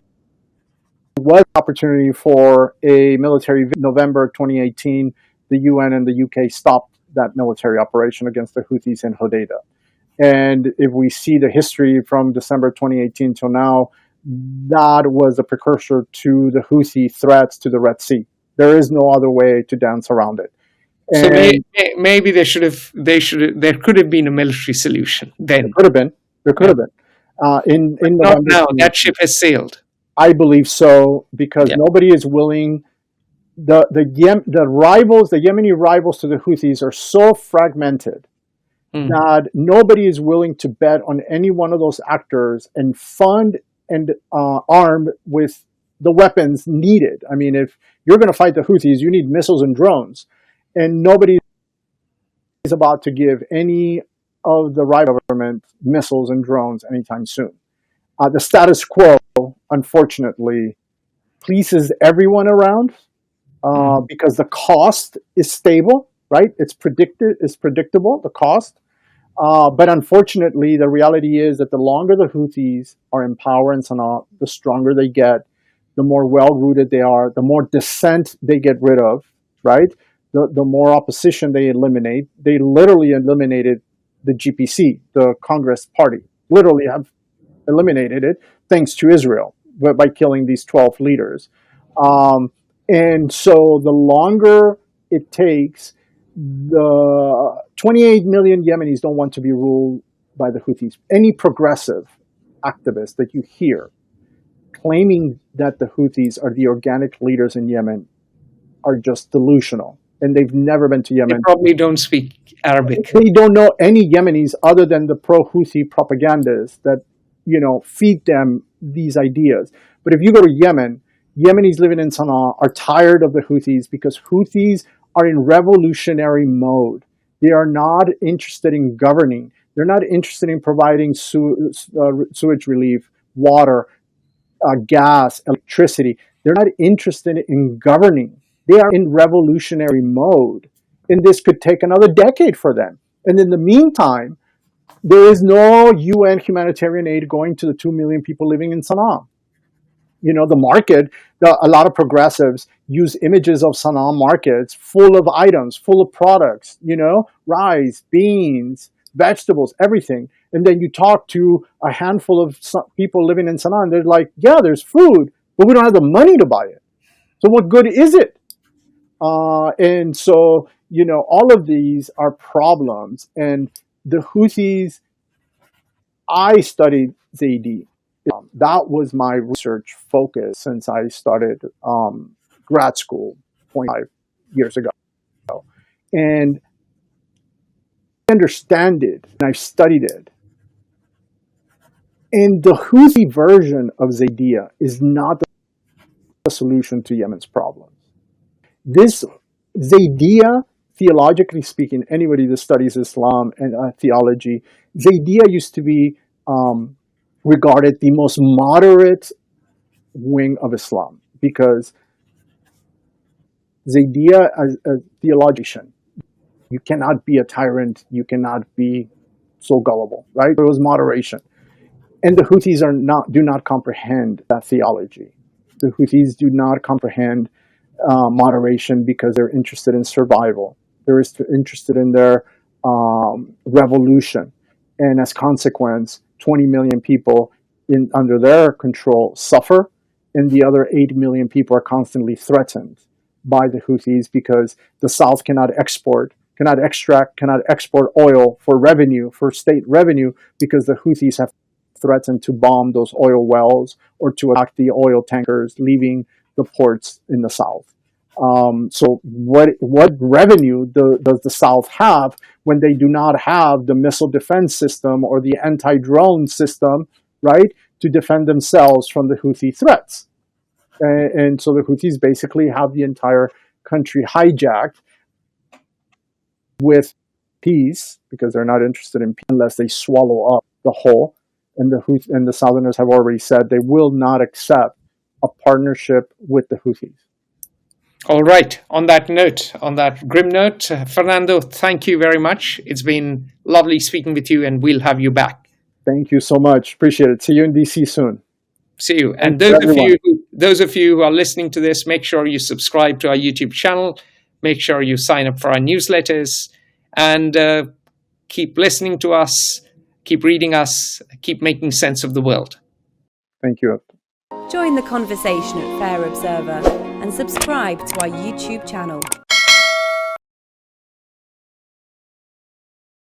was opportunity for a military, November 2018, the UN and the UK stopped that military operation against the Houthis in Hodeidah. And if we see the history from December 2018 till now, that was a precursor to the Houthi threats to the Red Sea. There is no other way to dance around it. So maybe there could have been a military solution then. There could have been. Not now. That ship has sailed. I believe so, because nobody is willing. The Yemeni rivals to the Houthis are so fragmented that nobody is willing to bet on any one of those actors and fund and arm with the weapons needed. I mean, if you're going to fight the Houthis, you need missiles and drones, and nobody is about to give any of the rival government missiles and drones anytime soon. The status quo, unfortunately, pleases everyone around, because the cost is stable, right? It's predictable, the cost. But unfortunately, the reality is that the longer the Houthis are in power in Sana'a, the stronger they get, the more well-rooted they are, the more dissent they get rid of, right? The more opposition they eliminate. They literally eliminated the GPC, the Congress Party, literally have eliminated it thanks to Israel by killing these 12 leaders. And so the longer it takes, the 28 million Yemenis don't want to be ruled by the Houthis. Any progressive activist that you hear claiming that the Houthis are the organic leaders in Yemen are just delusional. And they've never been to Yemen. They probably don't speak Arabic. They don't know any Yemenis other than the pro-Houthi propagandists that, feed them these ideas. But if you go to Yemen, Yemenis living in Sana'a are tired of the Houthis because Houthis are in revolutionary mode. They are not interested in governing. They're not interested in providing sewage relief, water, gas, electricity. They're not interested in governing. They are in revolutionary mode. And this could take another decade for them. And in the meantime, there is no UN humanitarian aid going to the 2 million people living in Sana'a. The market, a lot of progressives use images of Sana'a markets full of items, full of products, rice, beans, vegetables, everything. And then you talk to a handful of people living in Sana'a, and they're like, yeah, there's food, but we don't have the money to buy it. So what good is it? And so, all of these are problems. And the Houthis, I studied Zaidi. That was my research focus since I started grad school 25 years ago. And I understand it, and I've studied it. And the Houthi version of Zaydiya is not the solution to Yemen's problems. This Zaydiya, theologically speaking, anybody that studies Islam and theology, Zaydiya used to be regarded the most moderate wing of Islam because Zaydiya as a theologian, you cannot be a tyrant, you cannot be so gullible, right? There was moderation. And the Houthis do not comprehend that theology. The Houthis do not comprehend moderation because they're interested in survival. They're interested in their revolution. And as a consequence, 20 million people under their control suffer, and the other 8 million people are constantly threatened by the Houthis because the South cannot export oil for revenue, for state revenue, because the Houthis have threatened to bomb those oil wells or to attack the oil tankers leaving the ports in the South. So what revenue does the South have when they do not have the missile defense system or the anti-drone system, right, to defend themselves from the Houthi threats? And so the Houthis basically have the entire country hijacked with peace because they're not interested in peace unless they swallow up the whole. And the Southerners have already said they will not accept a partnership with the Houthis. All right. On that note, on that grim note, Fernando, thank you very much. It's been lovely speaking with you, and we'll have you back. Thank you so much. Appreciate it. See you in DC soon. See you. And those of you who are listening to this, make sure you subscribe to our YouTube channel. Make sure you sign up for our newsletters, and keep listening to us, keep reading us, keep making sense of the world. Thank you. Join the conversation at Fair Observer and subscribe to our YouTube channel.